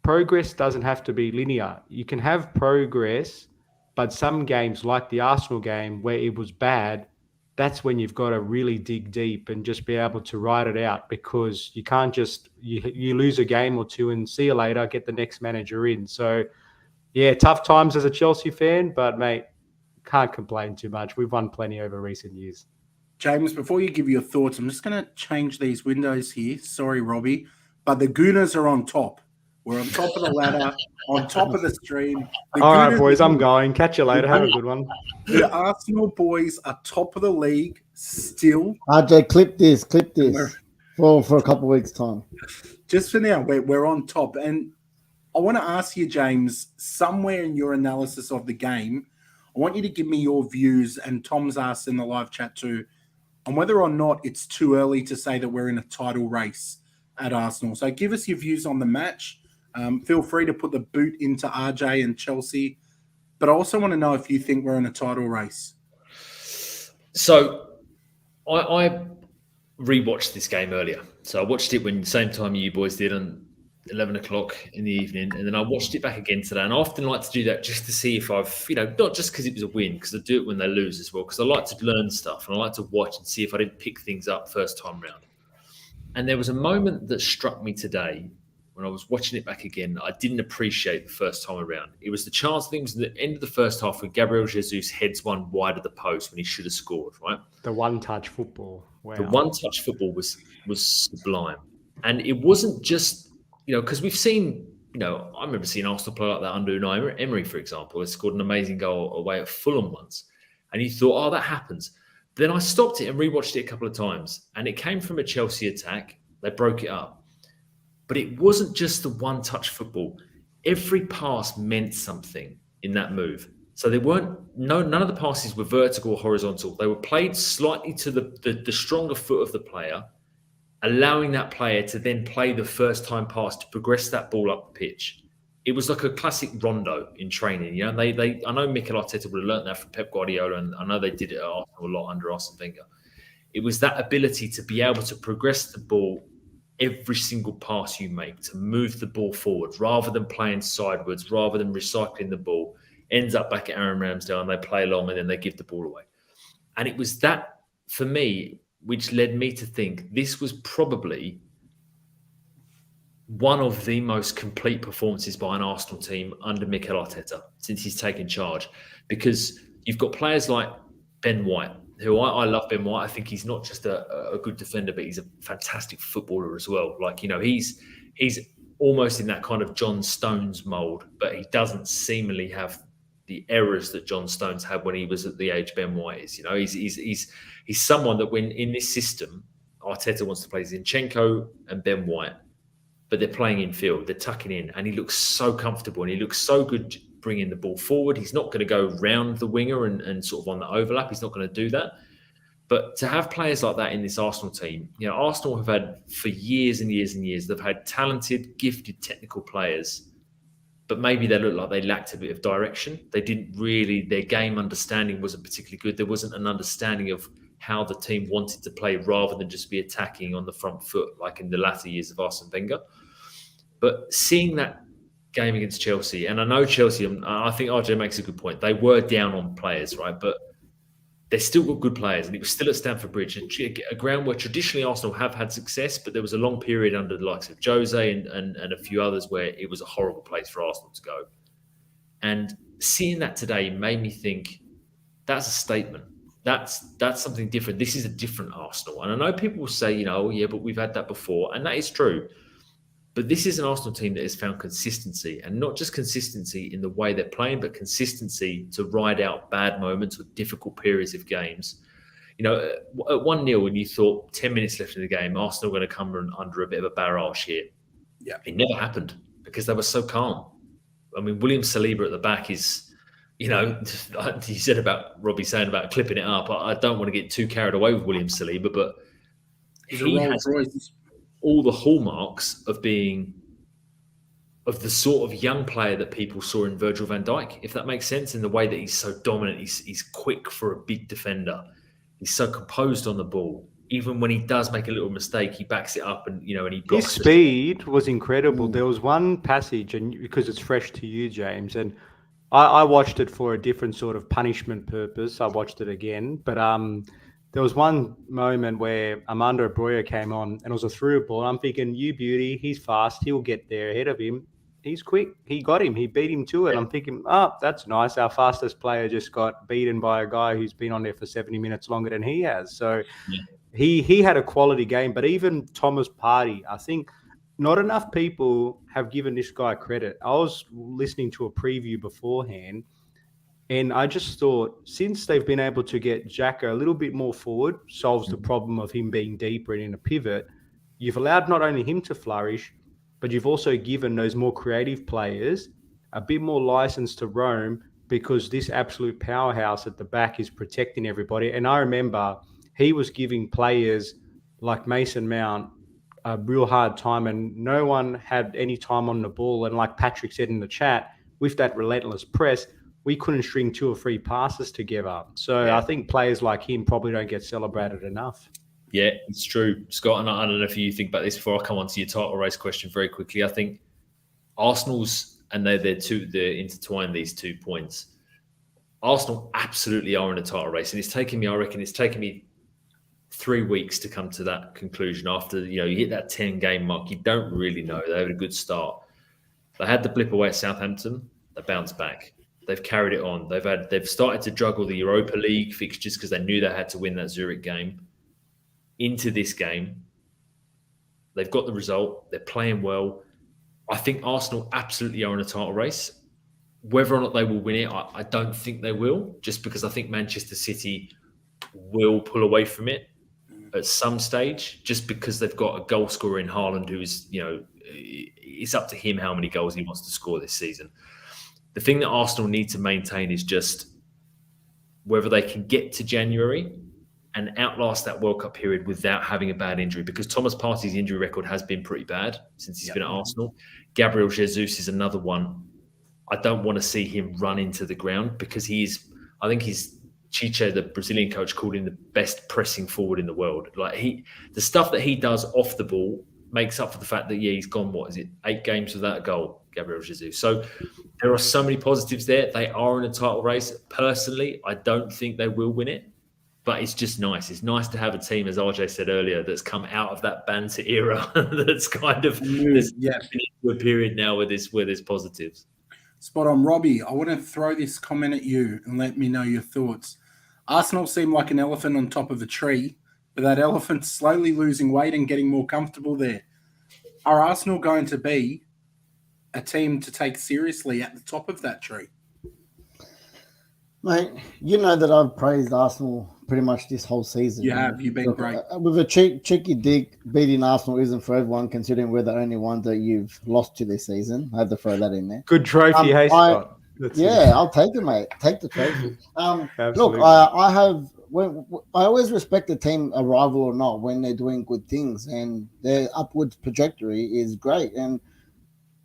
progress doesn't have to be linear. You can have progress, but some games like the Arsenal game where it was bad, that's when you've got to really dig deep and just be able to ride it out, because you can't just you lose a game or two and see you later, get the next manager in. So yeah, tough times as a Chelsea fan, but mate, can't complain too much. We've won plenty over recent years. James, before you give your thoughts, I'm just going to change these windows here. Sorry, Robbie, but the Gooners are on top. We're on top of the ladder, on top of the stream. All right, boys, I'm going. Catch you later. Have a good one. The Arsenal boys are top of the league still. RJ, clip this for a couple of weeks' time. Just for now, we're on top. And I want to ask you, James, somewhere in your analysis of the game, I want you to give me your views, and Tom's asked in the live chat too, on whether or not it's too early to say that we're in a title race at Arsenal. So give us your views on the match. Feel free to put the boot into RJ and Chelsea. But I also want to know if you think we're in a title race. So I rewatched this game earlier. So I watched it when the same time you boys did on 11 o'clock in the evening. And then I watched it back again today. And I often like to do that just to see if I've, not just because it was a win, because I do it when they lose as well, because I like to learn stuff and I like to watch and see if I didn't pick things up first time round. And there was a moment that struck me today when I was watching it back again. I didn't appreciate the first time around. It was the chance things at the end of the first half when Gabriel Jesus heads one wide of the post when he should have scored, right? The one-touch football. Wow. The one-touch football was sublime. And it wasn't just, because we've seen, I remember seeing Arsenal play like that under Unai Emery, for example. He scored an amazing goal away at Fulham once. And you thought, that happens. Then I stopped it and rewatched it a couple of times. And it came from a Chelsea attack. They broke it up. But it wasn't just the one-touch football. Every pass meant something in that move. So none of the passes were vertical or horizontal. They were played slightly to the stronger foot of the player, allowing that player to then play the first-time pass to progress that ball up the pitch. It was like a classic rondo in training. I know Mikel Arteta would have learned that from Pep Guardiola, and I know they did it at Arsenal a lot under Arsene Wenger. It was that ability to be able to progress the ball every single pass you make, to move the ball forward rather than playing sideways, rather than recycling the ball, ends up back at Aaron Ramsdale and they play along and then they give the ball away. And it was that, for me, which led me to think this was probably one of the most complete performances by an Arsenal team under Mikel Arteta since he's taken charge. Because you've got players like Ben White, who I love Ben White. I think he's not just a good defender, but he's a fantastic footballer as well. He's almost in that kind of John Stones mould, but he doesn't seemingly have the errors that John Stones had when he was at the age Ben White is. He's someone that when in this system, Arteta wants to play Zinchenko and Ben White, but they're playing in field, they're tucking in, and he looks so comfortable and he looks so good bringing the ball forward. He's not going to go round the winger and sort of on the overlap. He's not going to do that. But to have players like that in this Arsenal team, Arsenal have had for years and years and years, they've had talented, gifted, technical players, but maybe they looked like they lacked a bit of direction. They didn't really, their game understanding wasn't particularly good. There wasn't an understanding of how the team wanted to play rather than just be attacking on the front foot like in the latter years of Arsene Wenger. But seeing that game against Chelsea, and I know Chelsea, I think RJ makes a good point. They were down on players, right? But they still got good players, and it was still at Stamford Bridge, a ground where traditionally Arsenal have had success, but there was a long period under the likes of Jose and a few others where it was a horrible place for Arsenal to go. And seeing that today made me think that's a statement. That's something different. This is a different Arsenal. And I know people will say, yeah, but we've had that before, and that is true. But this is an Arsenal team that has found consistency, and not just consistency in the way they're playing, but consistency to ride out bad moments or difficult periods of games. At 1-0, when you thought 10 minutes left in the game, Arsenal were going to come under a bit of a barrage here. Yeah, it never happened because they were so calm. I mean, William Saliba at the back is, you said about Robbie saying about clipping it up. I don't want to get too carried away with William Saliba, but he has all the hallmarks of being of the sort of young player that people saw in Virgil van Dijk, if that makes sense, in the way that he's so dominant. He's quick for a big defender. He's so composed on the ball. Even when he does make a little mistake, he backs it up and he blocks. His speed was incredible. There was one passage, and because it's fresh to you, James, and I watched it for a different sort of punishment purpose. I watched it again, but there was one moment where Armando Broya came on and it was a through ball. I'm thinking, you beauty, he's fast. He'll get there ahead of him. He's quick. He got him. He beat him to it. I'm thinking, oh, that's nice. Our fastest player just got beaten by a guy who's been on there for 70 minutes longer than he has. So he had a quality game. But even Thomas Partey, I think not enough people have given this guy credit. I was listening to a preview beforehand, and I just thought, since they've been able to get Xhaka a little bit more forward, solves the problem of him being deeper and in a pivot, you've allowed not only him to flourish, but you've also given those more creative players a bit more license to roam, because this absolute powerhouse at the back is protecting everybody. And I remember he was giving players like Mason Mount a real hard time, and no one had any time on the ball. And like Patrick said in the chat, with that relentless press, we couldn't string 2 or 3 passes together. So I think players like him probably don't get celebrated enough. Yeah, it's true, Scott. And I don't know if you think about this before I come on to your title race question very quickly. I think Arsenal's, and they're intertwined, these 2 points. Arsenal absolutely are in a title race, and it's taken me 3 weeks to come to that conclusion. After you hit that 10-game mark, you don't really know. They had a good start. They had the blip away at Southampton. They bounced back. They've carried it on. They've started to juggle the Europa League fixtures because they knew they had to win that Zurich game. Into this game, they've got the result. They're playing well. I think Arsenal absolutely are in a title race. Whether or not they will win it, I don't think they will, just because I think Manchester City will pull away from it at some stage, just because they've got a goal scorer in Haaland who is, it's up to him how many goals he wants to score this season. The thing that Arsenal need to maintain is just whether they can get to January and outlast that World Cup period without having a bad injury, because Thomas Partey's injury record has been pretty bad since he's been at Arsenal. Gabriel Jesus is another one. I don't want to see him run into the ground, because I think he's Chiche, the Brazilian coach, called him the best pressing forward in the world. Like the stuff that he does off the ball makes up for the fact that he's gone, 8 games without a goal, Gabriel Jesus. So there are so many positives there. They are in a title race. Personally, I don't think they will win it, but it's just nice. It's nice to have a team, as RJ said earlier, that's come out of that banter era that's kind of into a period now where there's positives. Spot on. Robbie, I want to throw this comment at you and let me know your thoughts. Arsenal seem like an elephant on top of a tree, but that elephant's slowly losing weight and getting more comfortable there. Are Arsenal going to be a team to take seriously at the top of that tree? Mate, you know that I've praised Arsenal pretty much this whole season. You have. You've been great. With a cheeky dig, beating Arsenal isn't for everyone, considering we're the only ones that you've lost to this season. I had to throw that in there. Good trophy, hey, Scott. I'll take it, mate. Take the trophy. Look, I always respect the team, a rival or not, when they're doing good things, and their upwards trajectory is great. And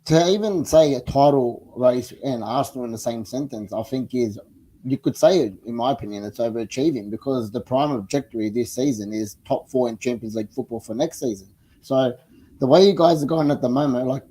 to even say a title race and Arsenal in the same sentence, I think you could say it, in my opinion, it's overachieving, because the prime objective this season is top 4 in Champions League football for next season. So the way you guys are going at the moment,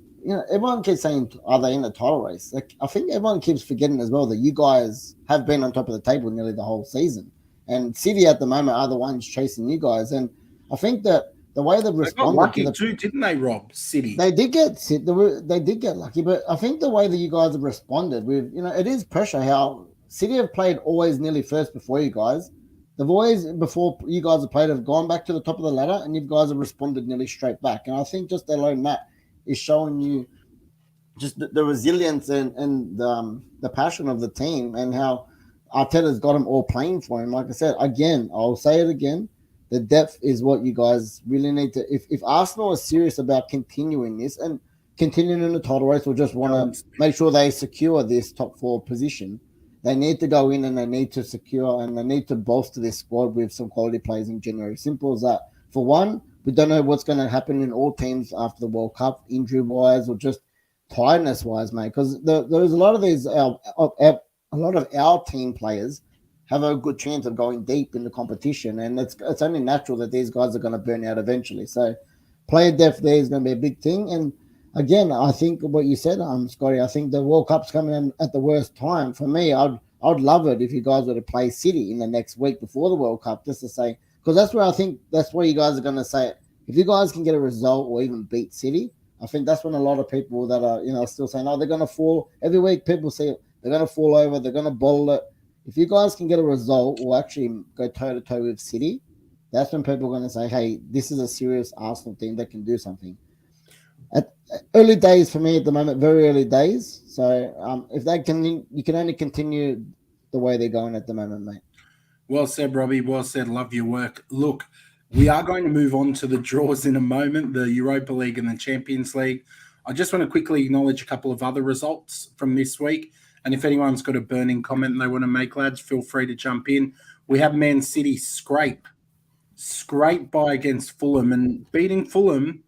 everyone keeps saying, are they in the title race? I think everyone keeps forgetting as well that you guys have been on top of the table nearly the whole season. And City at the moment are the ones chasing you guys. And I think that the way they've responded, lucky too, didn't they, Rob? City. They did get lucky, but I think the way that you guys have responded with, it is pressure. How City have played always nearly first before you guys. They've always, before you guys have played, have gone back to the top of the ladder, and you guys have responded nearly straight back. And I think just alone that is showing you just the resilience and the passion of the team, and how Arteta's got them all playing for him. Like I said, again, I'll say it again, the depth is what you guys really need to. If Arsenal are serious about continuing this and continuing in the title race, or just want to make sure they secure this top 4 position, they need to go in and they need to secure and they need to bolster this squad with some quality players in January. Simple as that. For one, we don't know what's going to happen in all teams after the World Cup, injury-wise or just tiredness-wise, mate. Because there's a lot of these, a lot of our team players have a good chance of going deep in the competition, and it's only natural that these guys are going to burn out eventually. So player depth there is going to be a big thing. And again, I think what you said, Scotty, I think the World Cup's coming in at the worst time. For me, I'd love it if you guys were to play City in the next week before the World Cup, just to say, because that's where I think that's where you guys are going to say, if you guys can get a result or even beat City, I think that's when a lot of people that are, still saying, oh, they're going to fall. Every week people say they're going to fall over, they're going to bottle it. If you guys can get a result or actually go toe-to-toe with City, that's when people are going to say, hey, this is a serious Arsenal team that can do something. At early days for me at the moment, very early days. So if they can, you can only continue the way they're going at the moment, mate. Well said, Robbie. Well said. Love your work. Look, we are going to move on to the draws in a moment, the Europa League and the Champions League. I just want to quickly acknowledge a couple of other results from this week. And if anyone's got a burning comment they want to make, lads, feel free to jump in. We have Man City scrape by against Fulham. And beating Fulham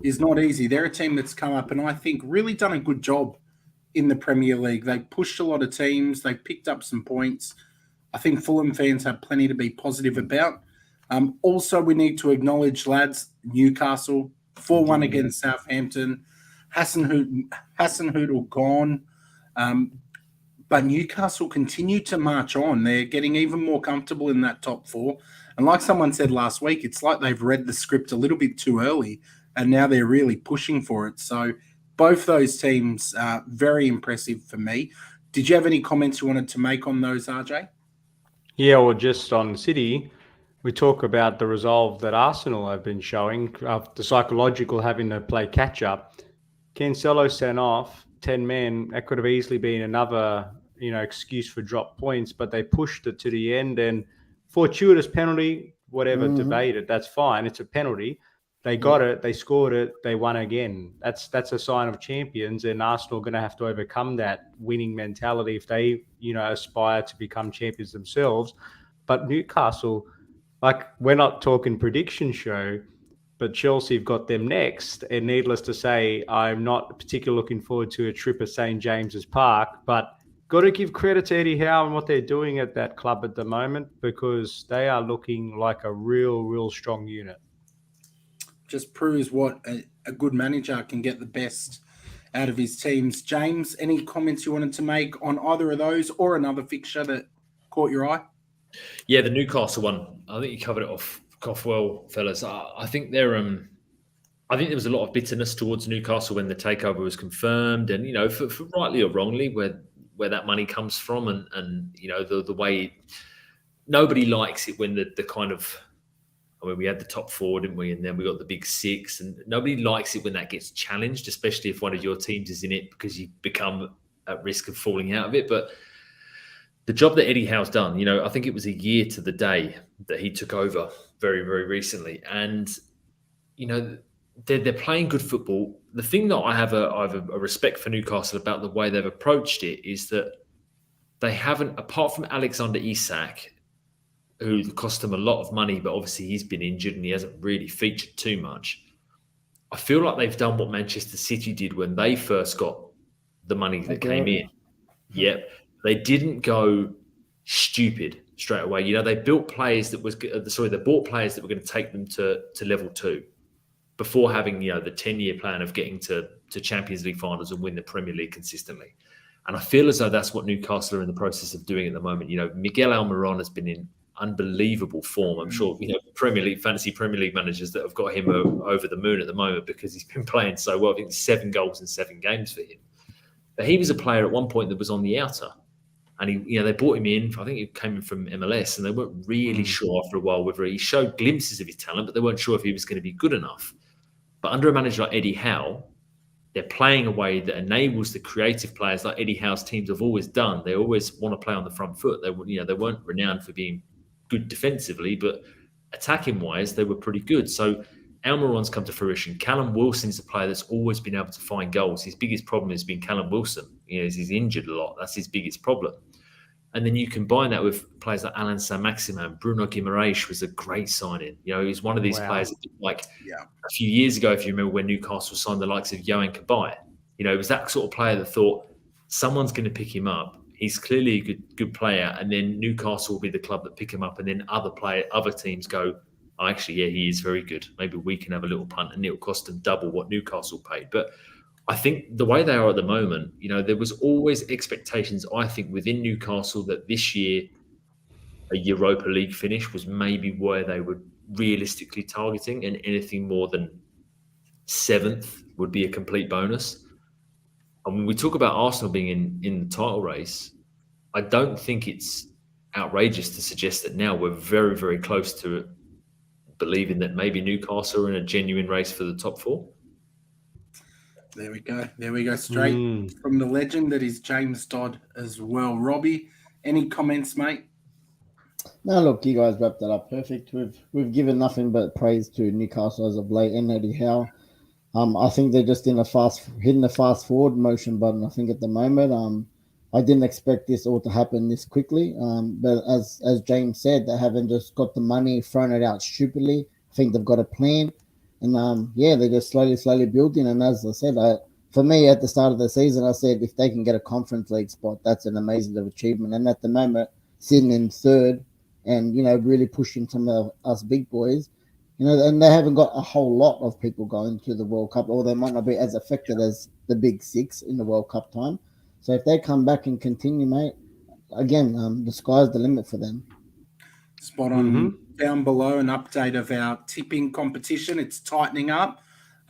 is not easy. They're a team that's come up and I think really done a good job in the Premier League. They pushed a lot of teams. They picked up some points. I think Fulham fans have plenty to be positive about. Also, we need to acknowledge, lads, Newcastle, 4-1 against Southampton. Hasenhüttl gone. But Newcastle continue to march on. They're getting even more comfortable in that top four. And like someone said last week, it's like they've read the script a little bit too early, and now they're really pushing for it. So both those teams are very impressive for me. Did you have any comments you wanted to make on those, RJ? Yeah, well, just on City, we talk about the resolve that Arsenal have been showing, the psychological having to play catch-up. Cancelo sent off 10 men. That could have easily been another, excuse for drop points, but they pushed it to the end. And fortuitous penalty, whatever, debated, that's fine. It's a penalty. They got it. They scored it. They won again. That's a sign of champions, and Arsenal are going to have to overcome that winning mentality if they, aspire to become champions themselves. But Newcastle, we're not talking prediction show, but Chelsea have got them next. And needless to say, I'm not particularly looking forward to a trip at St. James's Park, but got to give credit to Eddie Howe and what they're doing at that club at the moment, because they are looking like a real strong unit. Just proves what a good manager can get the best out of his teams. James, any comments you wanted to make on either of those or another fixture that caught your eye? Yeah, the Newcastle one. I think you covered it off well, fellas. I think there was a lot of bitterness towards Newcastle when the takeover was confirmed, and for rightly or wrongly, where that money comes from, and the way nobody likes it when the kind of. I mean, we had the top four, didn't we? And then we got the big six. And nobody likes it when that gets challenged, especially if one of your teams is in it, because you become at risk of falling out of it. But the job that Eddie Howe's done, I think it was a year to the day that he took over very, very recently. And, they're playing good football. The thing that I have a respect for Newcastle about the way they've approached it is that they haven't, apart from Alexander Isak, who cost them a lot of money, but obviously he's been injured and he hasn't really featured too much. I feel like they've done what Manchester City did when they first got the money that came in. Yep. They didn't go stupid straight away. They built players they bought players that were going to take them to level 2 before having, the 10-year plan of getting to Champions League finals and win the Premier League consistently. And I feel as though that's what Newcastle are in the process of doing at the moment. Miguel Almiron has been in unbelievable form. I'm sure fantasy Premier League managers that have got him over the moon at the moment because he's been playing so well. I think 7 goals in 7 games for him. But he was a player at one point that was on the outer, and they brought him in. I think he came in from MLS, and they weren't really sure after a while whether he showed glimpses of his talent, but they weren't sure if he was going to be good enough. But under a manager like Eddie Howe, they're playing a way that enables the creative players like Eddie Howe's teams have always done. They always want to play on the front foot. They weren't renowned for being good defensively, but attacking wise, they were pretty good. So Almiron's come to fruition. Callum Wilson's a player that's always been able to find goals. His biggest problem has been Callum Wilson. He's injured a lot. That's his biggest problem. And then you combine that with players like Alan Saint-Maximin. Bruno Guimaraes was a great signing. He's one of these players that a few years ago, if you remember, when Newcastle signed the likes of Yohan Cabaye. It was that sort of player that thought someone's going to pick him up. He's clearly a good player, and then Newcastle will be the club that pick him up, and then other teams go, oh, actually, yeah, he is very good. Maybe we can have a little punt, and it'll cost them double what Newcastle paid. But I think the way they are at the moment, there was always expectations, I think, within Newcastle that this year a Europa League finish was maybe where they were realistically targeting, and anything more than 7th would be a complete bonus. And when we talk about Arsenal being in the title race, I don't think it's outrageous to suggest that now we're very, very close to believing that maybe Newcastle are in a genuine race for the top 4. There we go. There we go. Straight from the legend that is James Dodd as well. Robbie, any comments, mate? No, look, you guys wrapped that up perfect. We've given nothing but praise to Newcastle as of late and Eddie Howe. I think they're just hitting the fast forward motion button. I think at the moment, I didn't expect this all to happen this quickly. But as James said, they haven't just got the money, thrown it out stupidly. I think they've got a plan, and they're just slowly building. And as I said, for me at the start of the season, I said if they can get a Conference League spot, that's an amazing achievement. And at the moment, sitting in 3rd, and really pushing some of us big boys. And they haven't got a whole lot of people going to the World Cup, or they might not be as affected as the big 6 in the World Cup time. So if they come back and continue, mate, again, the sky's the limit for them. Spot on. Down below, an update of our tipping competition. It's tightening up.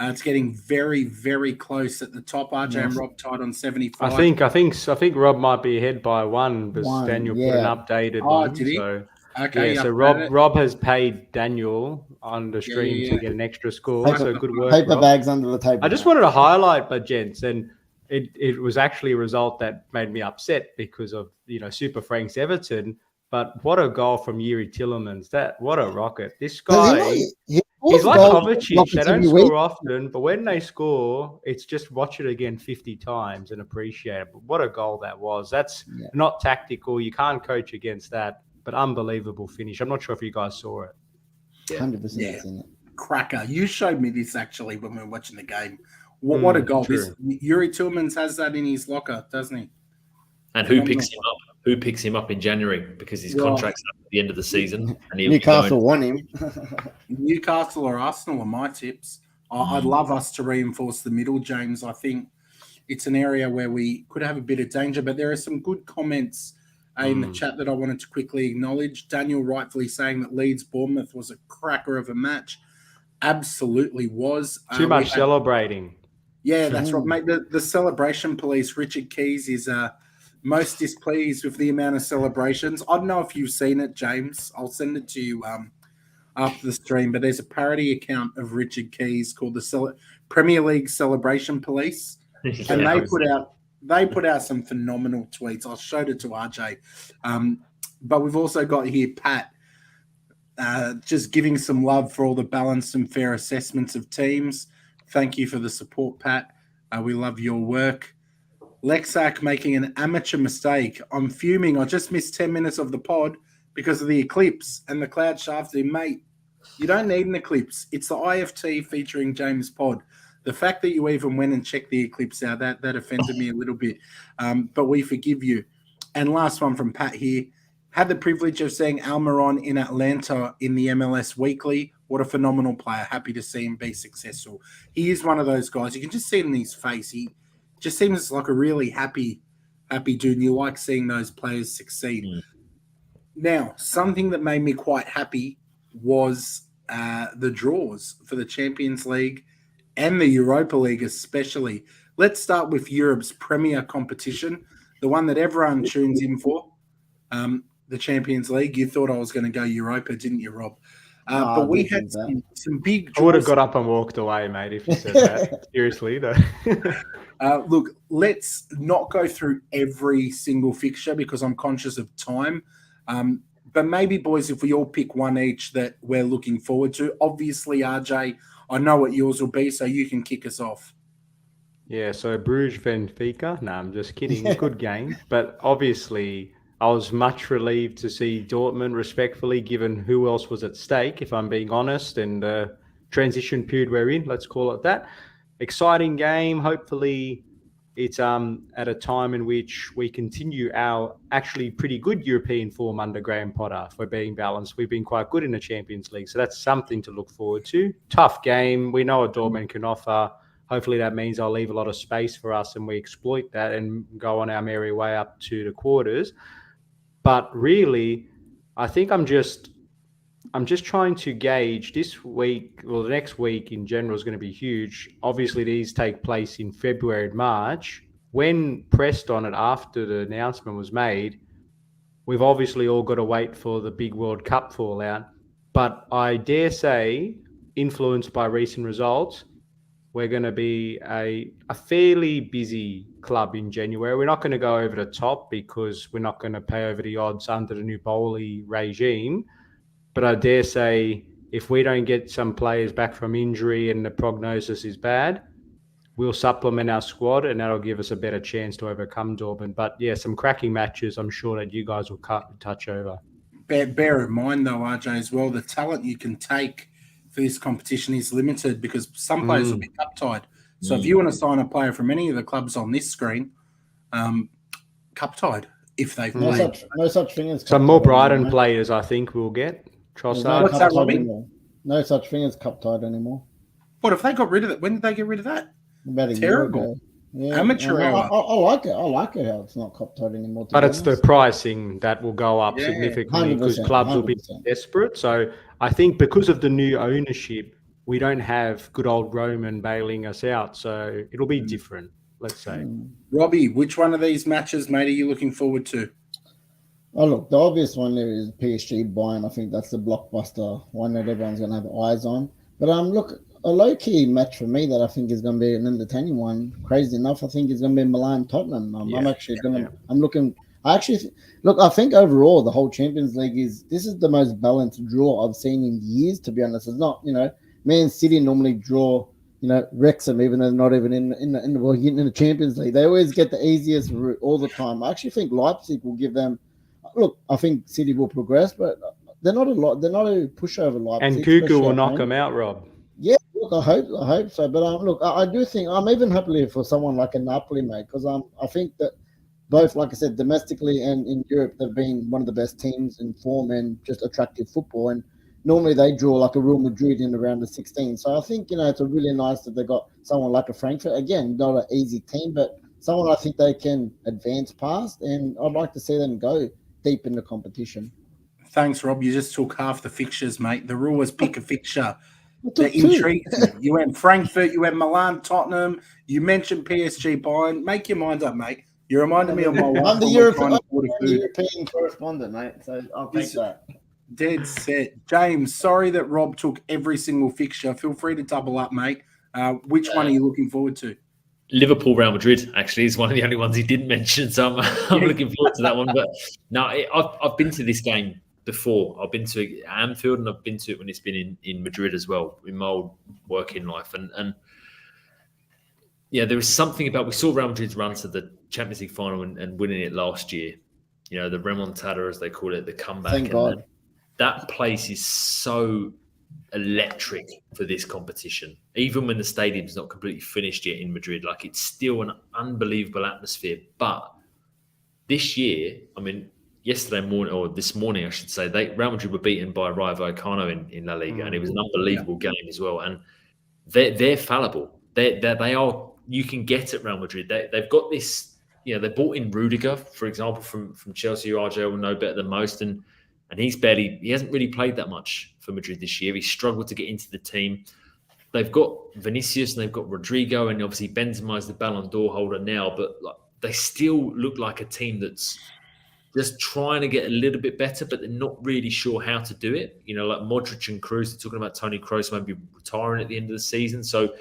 It's getting very, very close at the top. RJ and Rob tied on 75. I think Rob might be ahead by one, because Daniel put an updated one. Did he? So. Okay. Yeah, so Rob has paid Daniel on the stream to get an extra score. So good work. Paper Rob. bags under the table. I just wanted to highlight, gents, and it was actually a result that made me upset because of Super Frank's Everton. But what a goal from Yuri Tillemans! What a rocket! This guy, he's like Kovacic. They don't score often, but when they score, it's just watch it again 50 times and appreciate it. But what a goal that was! That's not tactical. You can't coach against that. But unbelievable finish. I'm not sure if you guys saw it. 100% seen it. Cracker. You showed me this actually when we were watching the game. What a goal. Yuri Tillemans has that in his locker, doesn't he? And who picks him up? Who picks him up in January? Because his contract's up at the end of the season. And Newcastle won him. Newcastle or Arsenal are my tips. I'd love us to reinforce the middle, James. I think it's an area where we could have a bit of danger, but there are some good comments in the chat that I wanted to quickly acknowledge. Daniel rightfully saying that Leeds-Bournemouth was a cracker of a match. Absolutely was. Too much celebrating. Yeah, that's right, mate. The celebration police, Richard Keys, is most displeased with the amount of celebrations. I don't know if you've seen it, James. I'll send it to you after the stream, but there's a parody account of Richard Keys called the Premier League Celebration Police, and they put out some phenomenal tweets. I showed it to RJ. But we've also got here Pat just giving some love for all the balanced and fair assessments of teams. Thank you for the support, Pat. We love your work. Lexac making an amateur mistake. I'm fuming. I just missed 10 minutes of the pod because of the eclipse and the cloud shafting. Mate, you don't need an eclipse. It's the IFT featuring James Pod. The fact that you even went and checked the eclipse out, that offended me a little bit. But we forgive you. And last one from Pat here. Had the privilege of seeing Almiron in Atlanta in the MLS Weekly. What a phenomenal player. Happy to see him be successful. He is one of those guys. You can just see it in his face. He just seems like a really happy dude. And you like seeing those players succeed. Now, something that made me quite happy was the draws for the Champions League and the Europa League especially. Let's start with Europe's premier competition, the one that everyone tunes in for, the Champions League. You thought I was going to go Europa, didn't you, Rob? But we had some big draws. I would have got up and walked away, mate, if you said that. Seriously, though. Look, let's not go through every single fixture because I'm conscious of time. But maybe, boys, if we all pick one each that we're looking forward to. Obviously, RJ, I know what yours will be, so you can kick us off. Yeah, so Bruges Benfica. No, I'm just kidding. Good game. But obviously, I was much relieved to see Dortmund, respectfully, given who else was at stake, if I'm being honest, and the transition period we're in, let's call it that. Exciting game. Hopefully, it's at a time in which we continue our actually pretty good European form under Graham Potter. If we're being balanced, we've been quite good in the Champions League, so that's something to look forward to. Tough game. We know what Dortmund can offer. Hopefully that means I'll leave a lot of space for us and we exploit that and go on our merry way up to the quarters. But really, I think I'm just trying to gauge this week, well, the next week in general is going to be huge. Obviously, these take place in February and March. When pressed on it after the announcement was made, we've obviously all got to wait for the big World Cup fallout. But I dare say, influenced by recent results, we're going to be a fairly busy club in January. We're not going to go over the top because we're not going to pay over the odds under the new Bowley regime. But I dare say if we don't get some players back from injury and the prognosis is bad, we'll supplement our squad and that'll give us a better chance to overcome Dortmund. But yeah, some cracking matches I'm sure that you guys will touch over. Bear in mind, though, RJ, as well, the talent you can take for this competition is limited because some players will be cup-tied. So if you want to sign a player from any of the clubs on this screen, cup-tied if they've played. No such thing as some more Brighton players, I think we'll get. Trossard. What's that, Robbie? No such thing as cup-tied anymore. What if they got rid of it? When did they get rid of that? About a Terrible. year ago. Yeah. Amateur hour. I like it. I like it how it's not cup-tied anymore. But it's the pricing that will go up significantly because clubs will be desperate. So I think because of the new ownership, we don't have good old Roman bailing us out. So it'll be different, let's say. Robbie, which one of these matches, mate, are you looking forward to? Oh, look, the obvious one there is PSG Bayern. I think that's the blockbuster one that everyone's going to have eyes on. But look, a low-key match for me that I think is going to be an entertaining one, crazy enough, I think is going to be Milan-Tottenham. I'm actually going to – I'm looking – I think overall the whole Champions League this is the most balanced draw I've seen in years, to be honest. It's not, Man City normally draw, Wrexham, even though they're not even in the Champions League. They always get the easiest route all the time. I actually think Leipzig will give them – look, I think City will progress, but they're not a pushover Leipzig. And Cuckoo will knock them out, Rob. Yeah, look, I hope so. But look, I do think I'm even happy for someone like a Napoli, mate, because I think that both, like I said, domestically and in Europe, they've been one of the best teams in form and just attractive football. And normally they draw like a Real Madrid in around the 16. So I think it's a really nice that they got someone like a Frankfurt. Again, not an easy team, but someone I think they can advance past, and I'd like to see them go deep in the competition. Thanks, Rob. You just took half the fixtures, mate. The rule was pick a fixture that intrigues you. You went Frankfurt, you went Milan, Tottenham. You mentioned PSG Bayern. Make your mind up, mate. You reminded me of my wife. I'm the European correspondent, mate. So I'll take that. Dead set. James, sorry that Rob took every single fixture. Feel free to double up, mate. Which one are you looking forward to? Liverpool, Real Madrid, actually, is one of the only ones he didn't mention. So I'm looking forward to that one. But no, I've been to this game before. I've been to Anfield and I've been to it when it's been in Madrid as well, in my old working life. And yeah, there was something about, we saw Real Madrid's run to the Champions League final and winning it last year. The remontada, as they call it, the comeback. Thank God. That place is so electric for this competition. Even when the stadium's not completely finished yet in Madrid, it's still an unbelievable atmosphere. But this year, yesterday morning, or this morning, I should say, Real Madrid were beaten by Rayo Vallecano in La Liga, and it was an unbelievable game as well. And they're fallible. They are. You can get at Real Madrid. They've got this. They brought in Rudiger, for example, from Chelsea, who RJ will know better than most, and he hasn't really played that much for Madrid this year. He struggled to get into the team. They've got Vinicius and they've got Rodrigo, and obviously Benzema is the Ballon d'Or holder now, but they still look like a team that's just trying to get a little bit better, but they're not really sure how to do it. Like Modric and Kroos, they're talking about Toni Kroos maybe retiring at the end of the season. So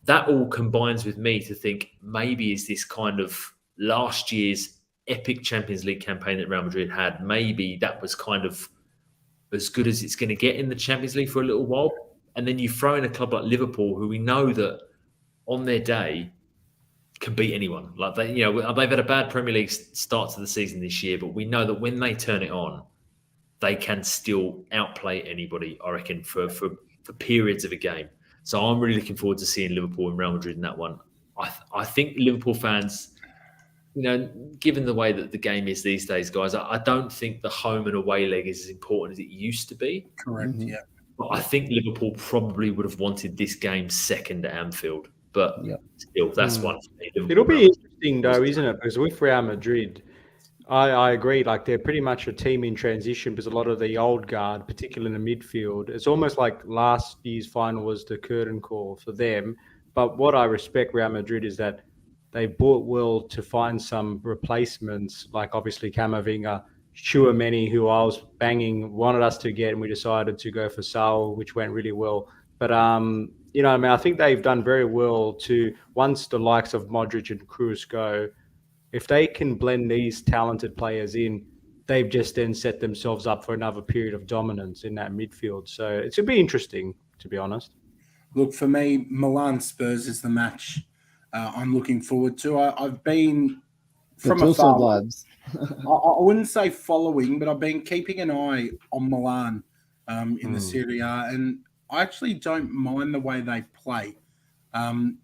that all combines with me to think maybe is this kind of last year's epic Champions League campaign that Real Madrid had, maybe that was kind of as good as it's going to get in the Champions League for a little while. And then you throw in a club like Liverpool, who we know that on their day can beat anyone. They've had a bad Premier League start to the season this year, but we know that when they turn it on, they can still outplay anybody, I reckon, for periods of a game. So I'm really looking forward to seeing Liverpool and Real Madrid in that one. I think Liverpool fans, given the way that the game is these days, guys, I don't think the home and away leg is as important as it used to be. Correct, yeah. But I think Liverpool probably would have wanted this game second at Anfield. But still, that's one for me. It'll be interesting, though, isn't it? Because with Real Madrid, I agree. Like they're pretty much a team in transition because a lot of the old guard, particularly in the midfield, it's almost like last year's final was the curtain call for them. But what I respect Real Madrid is that they bought Will to find some replacements, like obviously Camavinga, Chouameni, who I was wanted us to get, and we decided to go for Saul, which went really well. But I mean, I think they've done very well to once the likes of Modric and Kroos go, if they can blend these talented players in, they've just then set themselves up for another period of dominance in that midfield. So it's going to be interesting, to be honest. Look, for me, Milan Spurs is the match I'm looking forward to. I've been from afar. Vibes. I wouldn't say following, but I've been keeping an eye on Milan in the Serie A, and I actually don't mind the way they play. I'm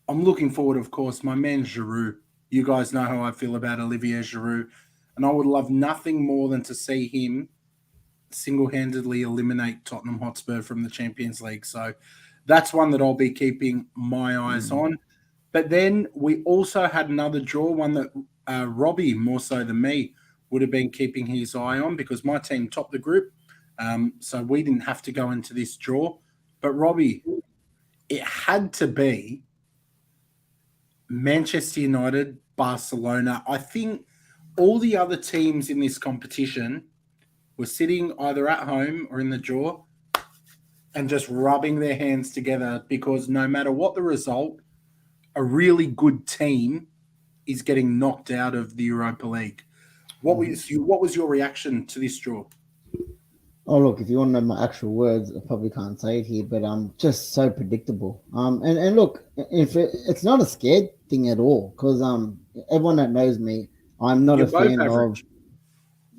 looking forward, of course, my man Giroud. You guys know how I feel about Olivier Giroud, and I would love nothing more than to see him single-handedly eliminate Tottenham Hotspur from the Champions League. So that's one that I'll be keeping my eyes on. But then we also had another draw, one that Robbie, more so than me, would have been keeping his eye on because my team topped the group. So we didn't have to go into this draw. But Robbie, it had to be Manchester United, Barcelona. I think all the other teams in this competition were sitting either at home or in the draw and just rubbing their hands together because no matter what the result, a really good team is getting knocked out of the Europa League. What was your reaction to this draw? Oh, look, if you want to know my actual words, I probably can't say it here, but just so predictable. And look, if it's not a scared thing at all, because everyone that knows me, I'm not a fan of.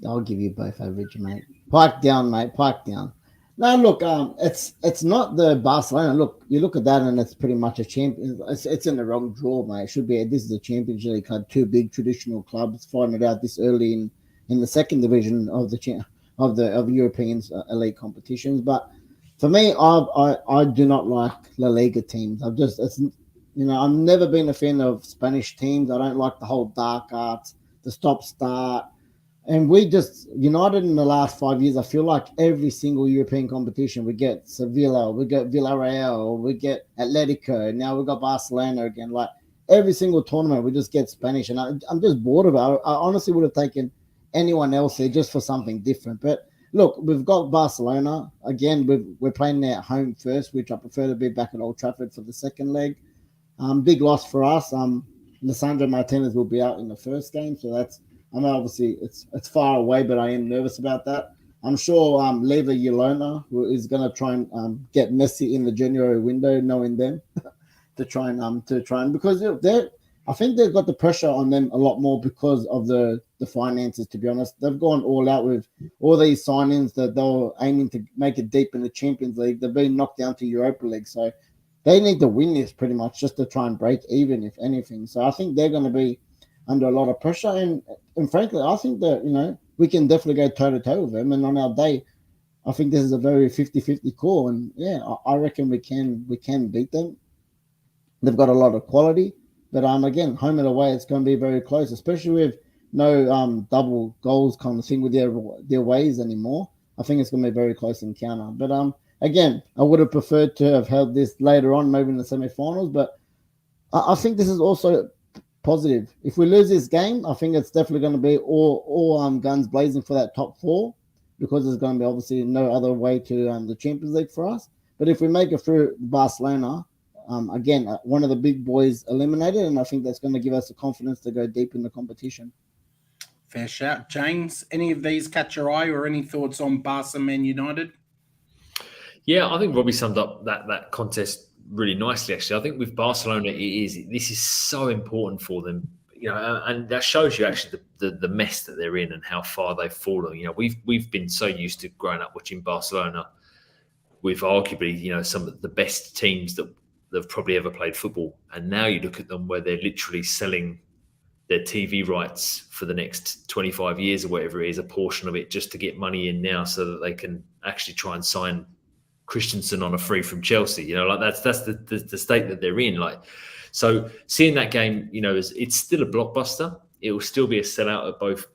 I'll give you both average, mate. Pike down, mate. Pike down. No, look, it's not the Barcelona. Look, you look at that, and it's pretty much a champion. It's in the wrong draw, mate. It should be. This is a Champions League. Had two big traditional clubs finding it out this early in the second division of the European elite competitions. But for me, I do not like La Liga teams. I've never been a fan of Spanish teams. I don't like the whole dark arts, the stop start. And we just, United in the last 5 years, I feel like every single European competition, we get Sevilla, we get Villarreal, we get Atletico, now we got Barcelona again. Like every single tournament, we just get Spanish. And I'm just bored of it. I honestly would have taken anyone else there just for something different. But look, we've got Barcelona. Again, we're playing there at home first, which I prefer to be back at Old Trafford for the second leg. Big loss for us. Lisandro Martinez will be out in the first game, so that's, obviously it's far away, but I am nervous about that. I'm sure Leva Yolona is going to try and get Messi in the January window, knowing them, to try and because I think they've got the pressure on them a lot more because of the finances. To be honest, they've gone all out with all these signings that they were aiming to make it deep in the Champions League. They've been knocked down to Europa League, so they need to win this pretty much just to try and break even, if anything. So I think they're going to be under a lot of pressure, and frankly, I think that we can definitely go toe to toe with them. And on our day, I think this is a very 50-50 call, and yeah, I reckon we can beat them. They've got a lot of quality, but again, home and away, it's going to be very close, especially with no double goals kind of thing with their ways anymore. I think it's going to be a very close encounter. But again, I would have preferred to have held this later on, maybe in the semi-finals. But I think this is also positive. If we lose this game, I think it's definitely going to be all guns blazing for that top four, because there's going to be obviously no other way to the Champions League for us. But if we make it through Barcelona, again, one of the big boys eliminated, and I think that's going to give us the confidence to go deep in the competition. Fair shout. James, any of these catch your eye, or any thoughts on Barca Man United? Yeah, I think Robbie summed up that contest really nicely, actually. I think with Barcelona, this is so important for them, and that shows you actually the mess that they're in and how far they've fallen. We've been so used to growing up watching Barcelona with arguably, some of the best teams that have probably ever played football. And now you look at them where they're literally selling their TV rights for the next 25 years or whatever it is, a portion of it, just to get money in now so that they can actually try and sign Christensen on a free from Chelsea. That's the state that they're in. So seeing that game, it's still a blockbuster. it will still be a sellout at both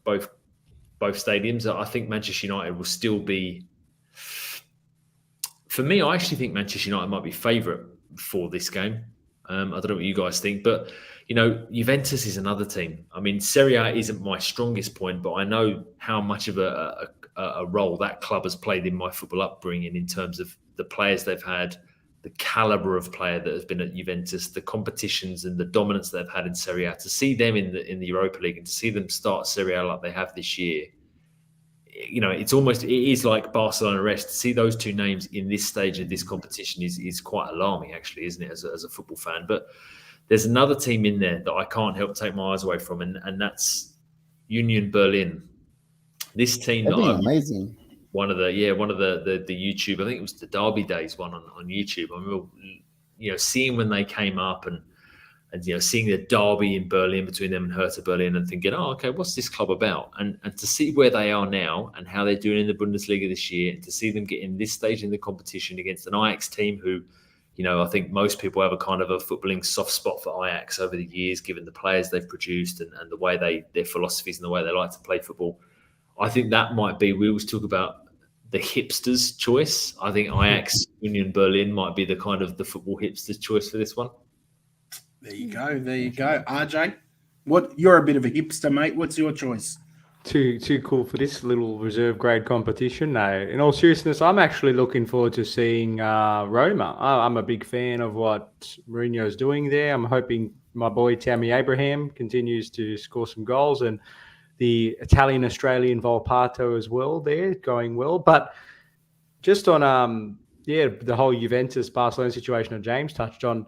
stadiums. I think Manchester United will still be. For me, I actually think Manchester United might be favourite for this game. I don't know what you guys think, but Juventus is another team. I mean, Serie A isn't my strongest point, but I know how much of a role that club has played in my football upbringing in terms of the players they've had, the caliber of player that has been at Juventus, the competitions and the dominance they've had in Serie A. To see them in the Europa League and to see them start Serie A like they have this year, it is like Barcelona rest. To see those two names in this stage of this competition is quite alarming, actually, isn't it, as a football fan? But there's another team in there that I can't help take my eyes away from, and that's Union Berlin. This team That'd be amazing. One of the YouTube, I think it was the Derby Days one on YouTube. I remember, seeing when they came up and seeing the derby in Berlin between them and Hertha Berlin and thinking, oh, okay, what's this club about? And to see where they are now and how they're doing in the Bundesliga this year, and to see them get in this stage in the competition against an Ajax team who, I think most people have a kind of a footballing soft spot for Ajax over the years, given the players they've produced and the way their philosophies and the way they like to play football. I think that might be, we always talk about the hipsters' choice. I think Ajax, Union Berlin might be the kind of the football hipsters' choice for this one. There you go. RJ, you're a bit of a hipster, mate. What's your choice? Too cool for this little reserve grade competition. No, in all seriousness, I'm actually looking forward to seeing Roma. I'm a big fan of what Mourinho's doing there. I'm hoping my boy Tammy Abraham continues to score some goals, and the Italian-Australian Volpato as well there, going well. But just on the whole Juventus-Barcelona situation that James touched on,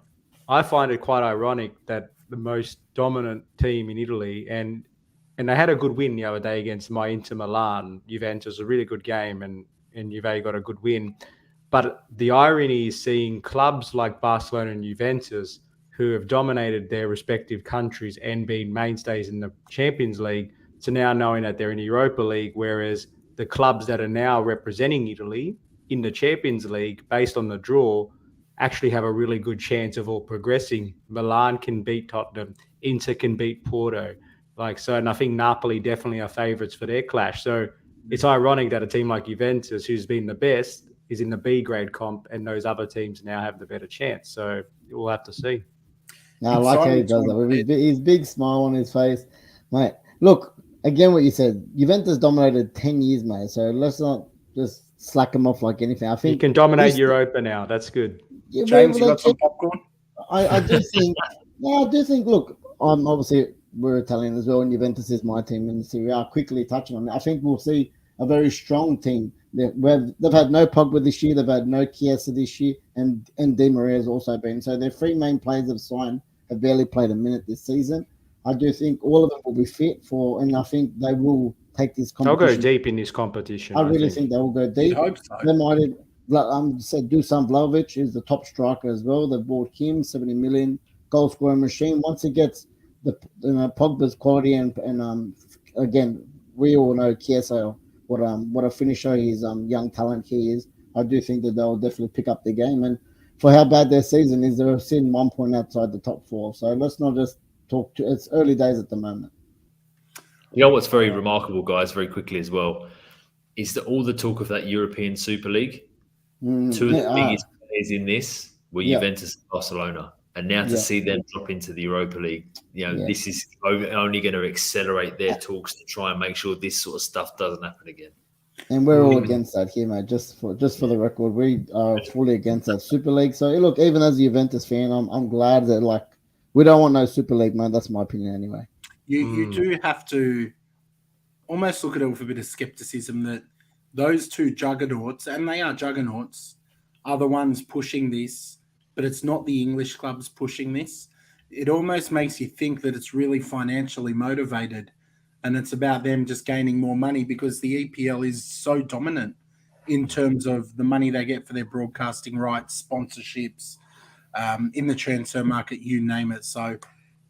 I find it quite ironic that the most dominant team in Italy, and they had a good win the other day against my Inter Milan. Juventus, a really good game, and Juve got a good win. But the irony is seeing clubs like Barcelona and Juventus, who have dominated their respective countries and been mainstays in the Champions League, to now knowing that they're in the Europa League, whereas the clubs that are now representing Italy in the Champions League, based on the draw, actually have a really good chance of all progressing. Milan can beat Tottenham, Inter can beat Porto. And I think Napoli definitely are favourites for their clash. So it's ironic that a team like Juventus, who's been the best, is in the B grade comp, and those other teams now have the better chance. So we'll have to see. No, I like how he does that with his big smile on his face. Mate, look, again, what you said, Juventus dominated 10 years, mate. So let's not just slack them off like anything. I think you can dominate Europa now. That's good. Yeah, James, you got some popcorn? I do think. I do think. Look, obviously we're Italian as well, and Juventus is my team in the Serie A. Quickly touching on it, I think we'll see a very strong team. They've had no Pogba this year. They've had no Chiesa this year, and Di Maria has also been. So their three main players have signed have barely played a minute this season. I do think all of them will be fit and I think they will take this competition. They'll go deep in this competition. I really think they will go deep. I hope so. They might said Dusan Vlahovic is the top striker as well. They bought him 70 million goal scoring machine. Once he gets Pogba's quality and again, we all know Chiesa what a finisher his young talent he is. I do think that they'll definitely pick up the game, and for how bad their season is, they're sitting 1 point outside the top four. So let's not just it's early days at the moment. You know what's very remarkable, guys, very quickly as well, is that all the talk of that European Super League, two of the biggest players in this were Juventus and Barcelona. And now to see them drop into the Europa League, this is only going to accelerate their talks to try and make sure this sort of stuff doesn't happen again. And we're all against that here, mate. Just for the record, we are fully against that Super League. So look, even as a Juventus fan, I'm glad that we don't want no Super League, man. That's my opinion anyway. You do have to almost look at it with a bit of skepticism that those two juggernauts, and they are juggernauts, are the ones pushing this, but it's not the English clubs pushing this. It almost makes you think that it's really financially motivated and it's about them just gaining more money because the EPL is so dominant in terms of the money they get for their broadcasting rights, sponsorships, in the transfer market, you name it. So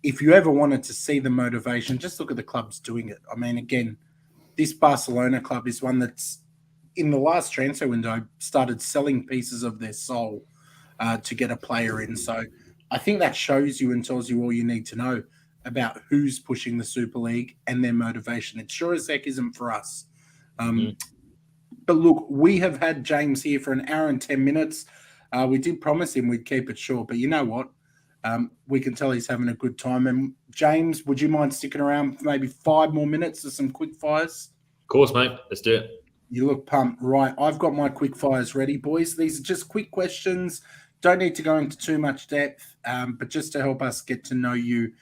if you ever wanted to see the motivation, just look at the clubs doing it. I mean, again, this Barcelona club is one that's in the last transfer window started selling pieces of their soul to get a player in. So I think that shows you and tells you all you need to know. about who's pushing the Super League and their motivation. It sure as heck isn't for us. But look, we have had James here for an hour and 10 minutes. We did promise him we'd keep it short, but you know what? We can tell he's having a good time. And James, would you mind sticking around for maybe 5 more minutes of some quick fires? Of course, mate. Let's do it. You look pumped. Right, I've got my quick fires ready, boys. These are just quick questions. Don't need to go into too much depth, but just to help us get to know you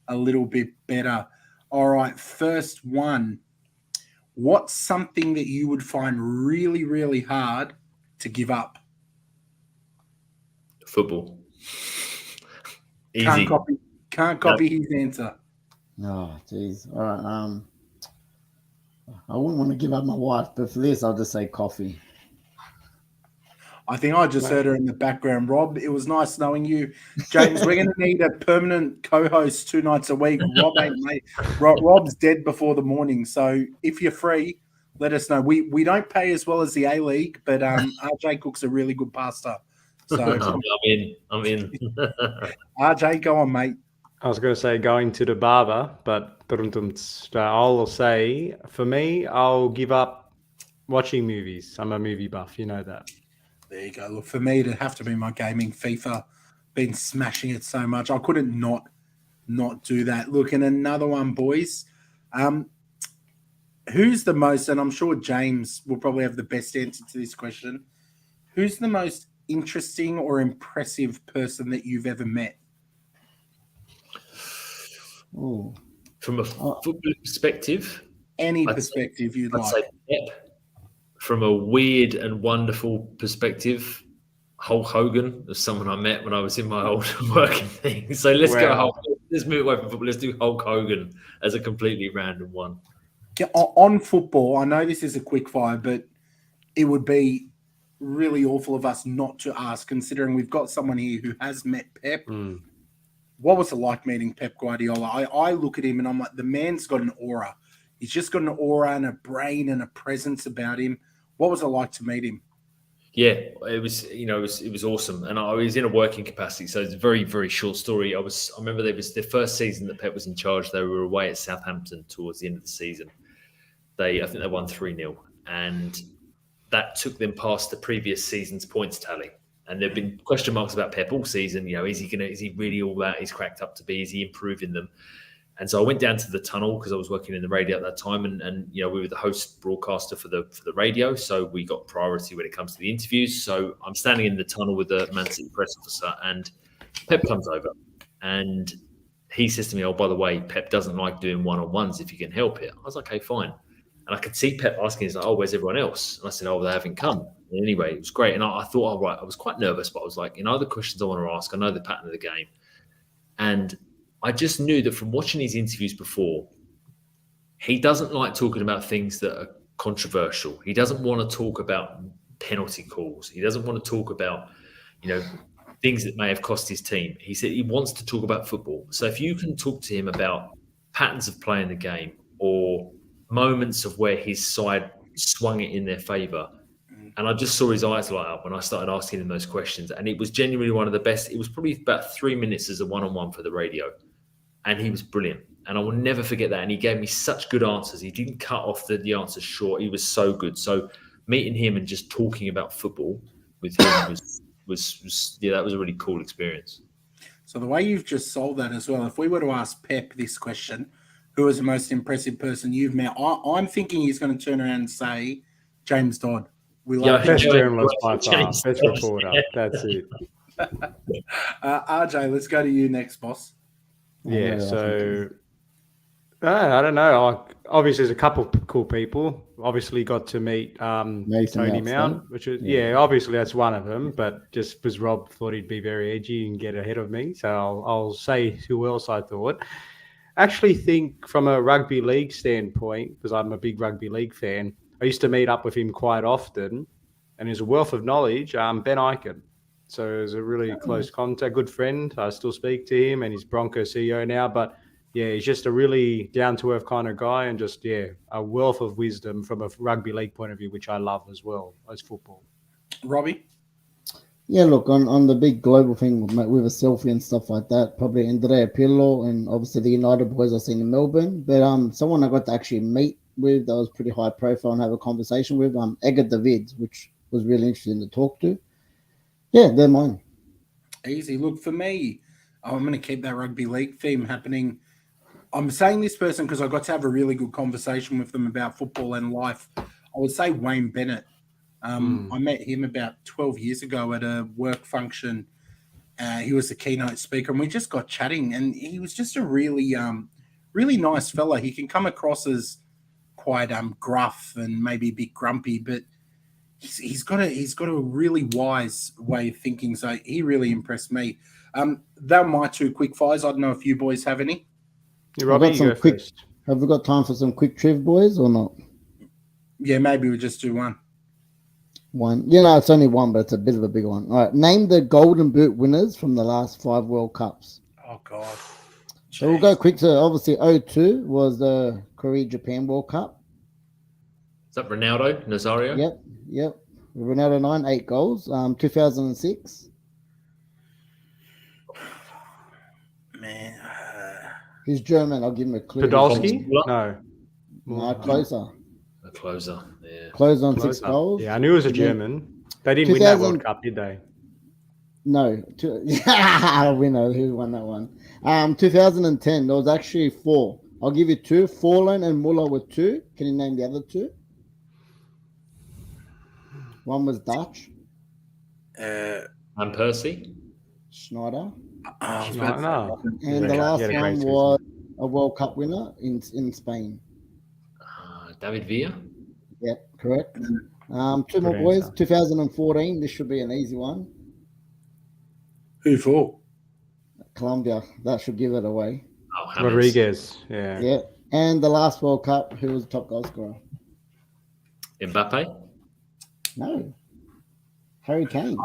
a little bit better. All right, first one. What's something that you would find really, really hard to give up? Football. Easy. Can't copy his answer. Oh, jeez. All right. I wouldn't want to give up my wife, but for this, I'll just say coffee. I think I just heard her in the background. Rob, it was nice knowing you. James, we're going to need a permanent co-host 2 nights a week. Rob ain't mate. Rob's dead before the morning. So if you're free, let us know. We don't pay as well as the A-League, but RJ cooks a really good pasta. So I'm in. RJ, go on, mate. I was going to say going to the barber, but I'll say, for me, I'll give up watching movies. I'm a movie buff. You know that. There you go. Look, for me, it'd have to be my gaming. FIFA. Been smashing it so much. I couldn't not do that. Look, and another one, boys. Who's the most, and I'm sure James will probably have the best answer to this question. Who's the most interesting or impressive person that you've ever met? Ooh. From a football perspective? Any perspective you'd like. I'd say Pep. From a weird and wonderful perspective, Hulk Hogan was someone I met when I was in my old working thing. So let's go Hulk. Let's move away from football. Let's do Hulk Hogan as a completely random one. On football, I know this is a quick fire, but it would be really awful of us not to ask, considering we've got someone here who has met Pep. What was it like meeting Pep Guardiola? I look at him and I'm like, the man's got an aura. He's just got an aura and a brain and a presence about him. What was it like to meet him? Yeah, it was, it was awesome. And I was in a working capacity. So it's a very, very short story. I remember there was the first season that Pep was in charge. They were away at Southampton towards the end of the season. I think they won 3-0. And that took them past the previous season's points tally. And there've been question marks about Pep all season. Is he really all that he's cracked up to be? Is he improving them? And so I went down to the tunnel because I was working in the radio at that time, and we were the host broadcaster for the radio, so we got priority when it comes to the interviews. So I'm standing in the tunnel with the Man City press officer, and Pep comes over, and he says to me, "Oh, by the way, Pep doesn't like doing one-on-ones if you can help it." I was like, "Okay, fine." And I could see Pep asking, he's like, "Oh, where's everyone else?" And I said, "Oh, they haven't come." And anyway, it was great, and I thought, "All right." I was quite nervous, but I was like, the questions I want to ask, I know the pattern of the game, and I just knew that from watching his interviews before, he doesn't like talking about things that are controversial. He doesn't want to talk about penalty calls. He doesn't want to talk about, things that may have cost his team. He said he wants to talk about football. So if you can talk to him about patterns of play in the game or moments of where his side swung it in their favour, and I just saw his eyes light up when I started asking him those questions. And it was genuinely one of the best. It was probably about 3 minutes as a one-on-one for the radio. And he was brilliant. And I will never forget that. And he gave me such good answers. He didn't cut off the answers short. He was so good. So meeting him and just talking about football with him was that was a really cool experience. So the way you've just sold that as well, if we were to ask Pep this question, who is the most impressive person you've met? I'm thinking he's going to turn around and say James Dodd. We love best journalist by far, best reporter. That's it. RJ, let's go to you next, boss. Yeah, so I don't know. Obviously, there's a couple of cool people. Obviously, got to meet Tony Mount, which is obviously that's one of them. But just because Rob thought he'd be very edgy and get ahead of me, so I'll say who else I thought. Actually, think from a rugby league standpoint, because I'm a big rugby league fan. I used to meet up with him quite often, and he's a wealth of knowledge. Ben Eichen. So it was a really close contact, good friend. I still speak to him, and he's Bronco CEO now. But yeah, he's just a really down-to-earth kind of guy, and just a wealth of wisdom from a rugby league point of view, which I love as well as football. Robbie? Yeah, look, on the big global thing with a selfie and stuff like that, probably Andrea Pirlo and obviously the United boys I've seen in Melbourne. But someone I got to actually meet with that was pretty high profile and have a conversation with, Edgar Davids, which was really interesting to talk to. Yeah, they're mine. Easy. Look, for me, I'm going to keep that rugby league theme happening. I'm saying this person because I got to have a really good conversation with them about football and life. I would say Wayne Bennett. I met him about 12 years ago at a work function. He was the keynote speaker, and we just got chatting. And he was just a really, really nice fella. He can come across as quite gruff and maybe a bit grumpy, but he's got a really wise way of thinking. So he really impressed me. They're my two quick fires. I don't know if you boys have any. Yeah, Robbie, you go first. Have we got time for some quick triv, boys, or not? Yeah, maybe we'll just do one. One. It's only one, but it's a bit of a big one. All right. Name the Golden Boot winners from the last 5 World Cups. Oh, God. Jeez. So we'll go quick to, obviously, 2002 was the Korea-Japan World Cup. Is that Ronaldo, Nazario? Yep. Ronaldo 9, 8 goals. 2006. Man. He's German. I'll give him a clue. Podolski? No. No, closer. A closer, yeah. Closer on 6 goals. Yeah, I knew it was a German. They didn't win that World Cup, did they? No. We know who won that one. 2010, there was actually 4. I'll give you 2. Forlan and Muller were 2. Can you name the other 2? One was Dutch. And Percy? Schneider. No. And the last one was a World Cup winner in Spain. David Villa? Yep, correct. 2 more boys. 2014. This should be an easy one. Who for? Colombia. That should give it away. Oh, James. Rodriguez. Yeah. Yeah. And the last World Cup, who was the top goal scorer? Mbappe? No. Harry Kane.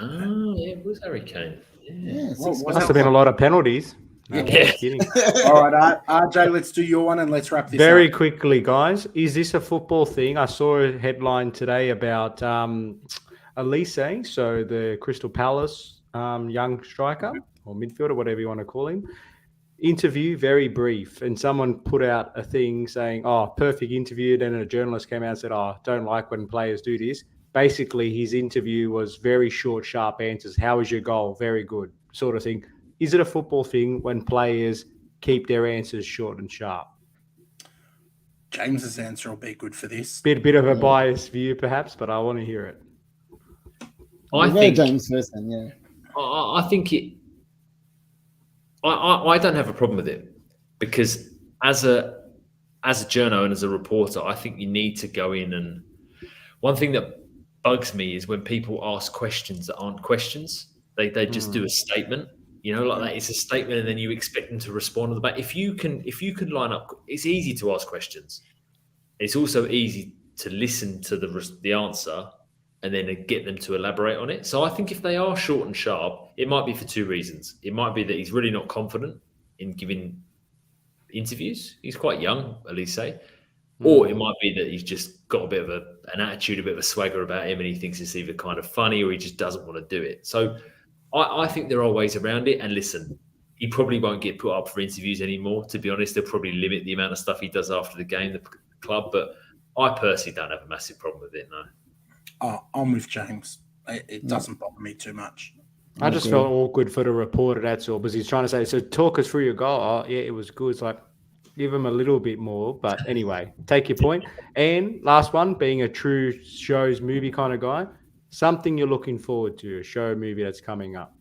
It was Harry Kane. Yeah. Must have been a lot of penalties. No, Yeah. Kidding. All right, RJ, let's do your one and let's wrap this Very up. quickly, guys. Is this a football thing? I saw a headline today about Elise, so the Crystal Palace young striker or midfielder, whatever you want to call him. Interview, very brief. And someone put out a thing saying, oh, perfect interview. Then a journalist came out and said, oh, don't like when players do this. Basically, his interview was very short, sharp answers. How was your goal? Very good, sort of thing. Is it a football thing when players keep their answers short and sharp? James's answer will be good for this. Bit of a biased view, perhaps, but I want to hear it. I think James first, then, yeah. I think it. I don't have a problem with it because as a journo and as a reporter, I think you need to go in and. One thing that bugs me is when people ask questions that aren't questions. They just do a statement. Like that. It's a statement, and then you expect them to respond to the back. If you can line up, it's easy to ask questions. It's also easy to listen to the answer and then get them to elaborate on it. So I think if they are short and sharp, it might be for 2 reasons. It might be that he's really not confident in giving interviews. He's quite young, Elise. Or it might be that he's just got a bit of an attitude, a bit of a swagger about him, and he thinks it's either kind of funny or he just doesn't want to do it. So I think there are ways around it. And listen, he probably won't get put up for interviews anymore. To be honest, they'll probably limit the amount of stuff he does after the game, the club. But I personally don't have a massive problem with it, no. I'm with James. It doesn't bother me too much. I just felt awkward for the reporter, that's all, because he's trying to say, so talk us through your goal. Oh, yeah, it was good. It's like, give him a little bit more. But anyway, take your point. And last one, being a true shows movie kind of guy, something you're looking forward to, a show movie that's coming up.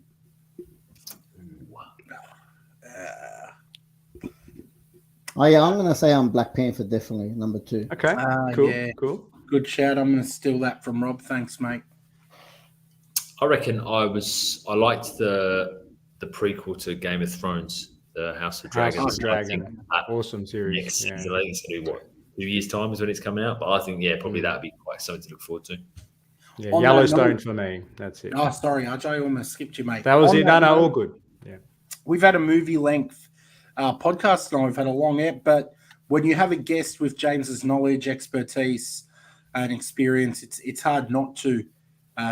I'm going to say Black Panther, definitely, number 2. Okay, cool. Good shout. I'm going to steal that from Rob. Thanks, mate. I reckon I liked the prequel to Game of Thrones, the House of Dragons. House of Dragon. Awesome series. Next, what, 2 years' time is when it's coming out. But I think, probably that would be quite something to look forward to. Yeah, Yellowstone for me. That's it. Oh, sorry, RJ, I almost skipped you, mate. That was it. No, all good. Yeah. We've had a movie length podcast now. We've had a long ep, but when you have a guest with James's knowledge, expertise, and experience, it's hard not to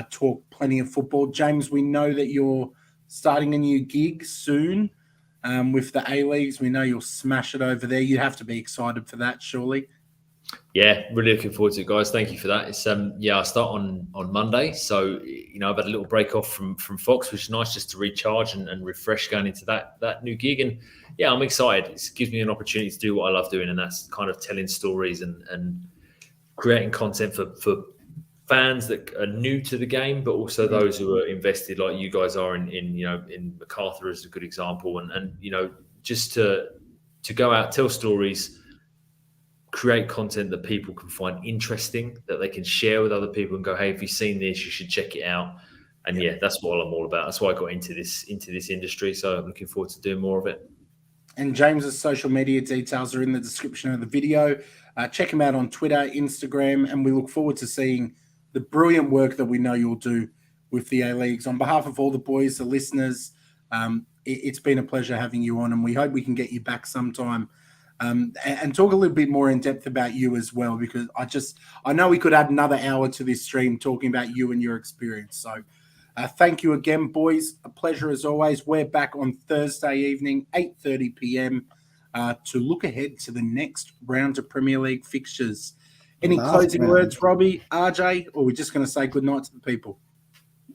talk plenty of football. James, we know that you're starting a new gig soon with the A-Leagues. We know you'll smash it over there. You have to be excited for that, surely. Yeah, really looking forward to it, guys. Thank you for that. It's I start on Monday, so I've had a little break off from Fox, which is nice just to recharge and refresh going into that new gig. And yeah, I'm excited. It gives me an opportunity to do what I love doing, and that's kind of telling stories and creating content for fans that are new to the game, but also those who are invested, like you guys are in MacArthur as a good example, and just to go out, tell stories, create content that people can find interesting, that they can share with other people and go, hey, if you've seen this, you should check it out. And yeah, that's what I'm all about. That's why I got into this industry. So I'm looking forward to doing more of it. And James's social media details are in the description of the video. Check him out on Twitter, Instagram, and we look forward to seeing the brilliant work that we know you'll do with the A-Leagues. On behalf of all the boys, the listeners, it's been a pleasure having you on, and we hope we can get you back sometime and talk a little bit more in depth about you as well, because I know we could add another hour to this stream talking about you and your experience. So thank you again, boys. A pleasure as always. We're back on Thursday evening, 8:30 p.m. To look ahead to the next round of Premier League fixtures. Any closing words, Robbie, RJ, or we're just going to say good night to the people?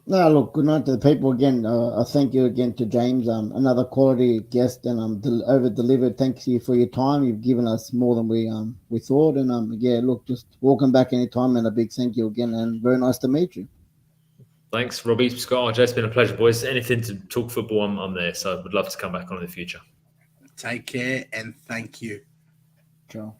No, look, good night to the people again. I thank you again to James, another quality guest, and over-delivered. Thank you for your time. You've given us more than we thought, and look, just welcome back anytime, and a big thank you again, and very nice to meet you. Thanks, Robbie, Scott, RJ. It's been a pleasure, boys. Anything to talk football, I'm there, so I would love to come back on in the future. Take care, and thank you. Ciao.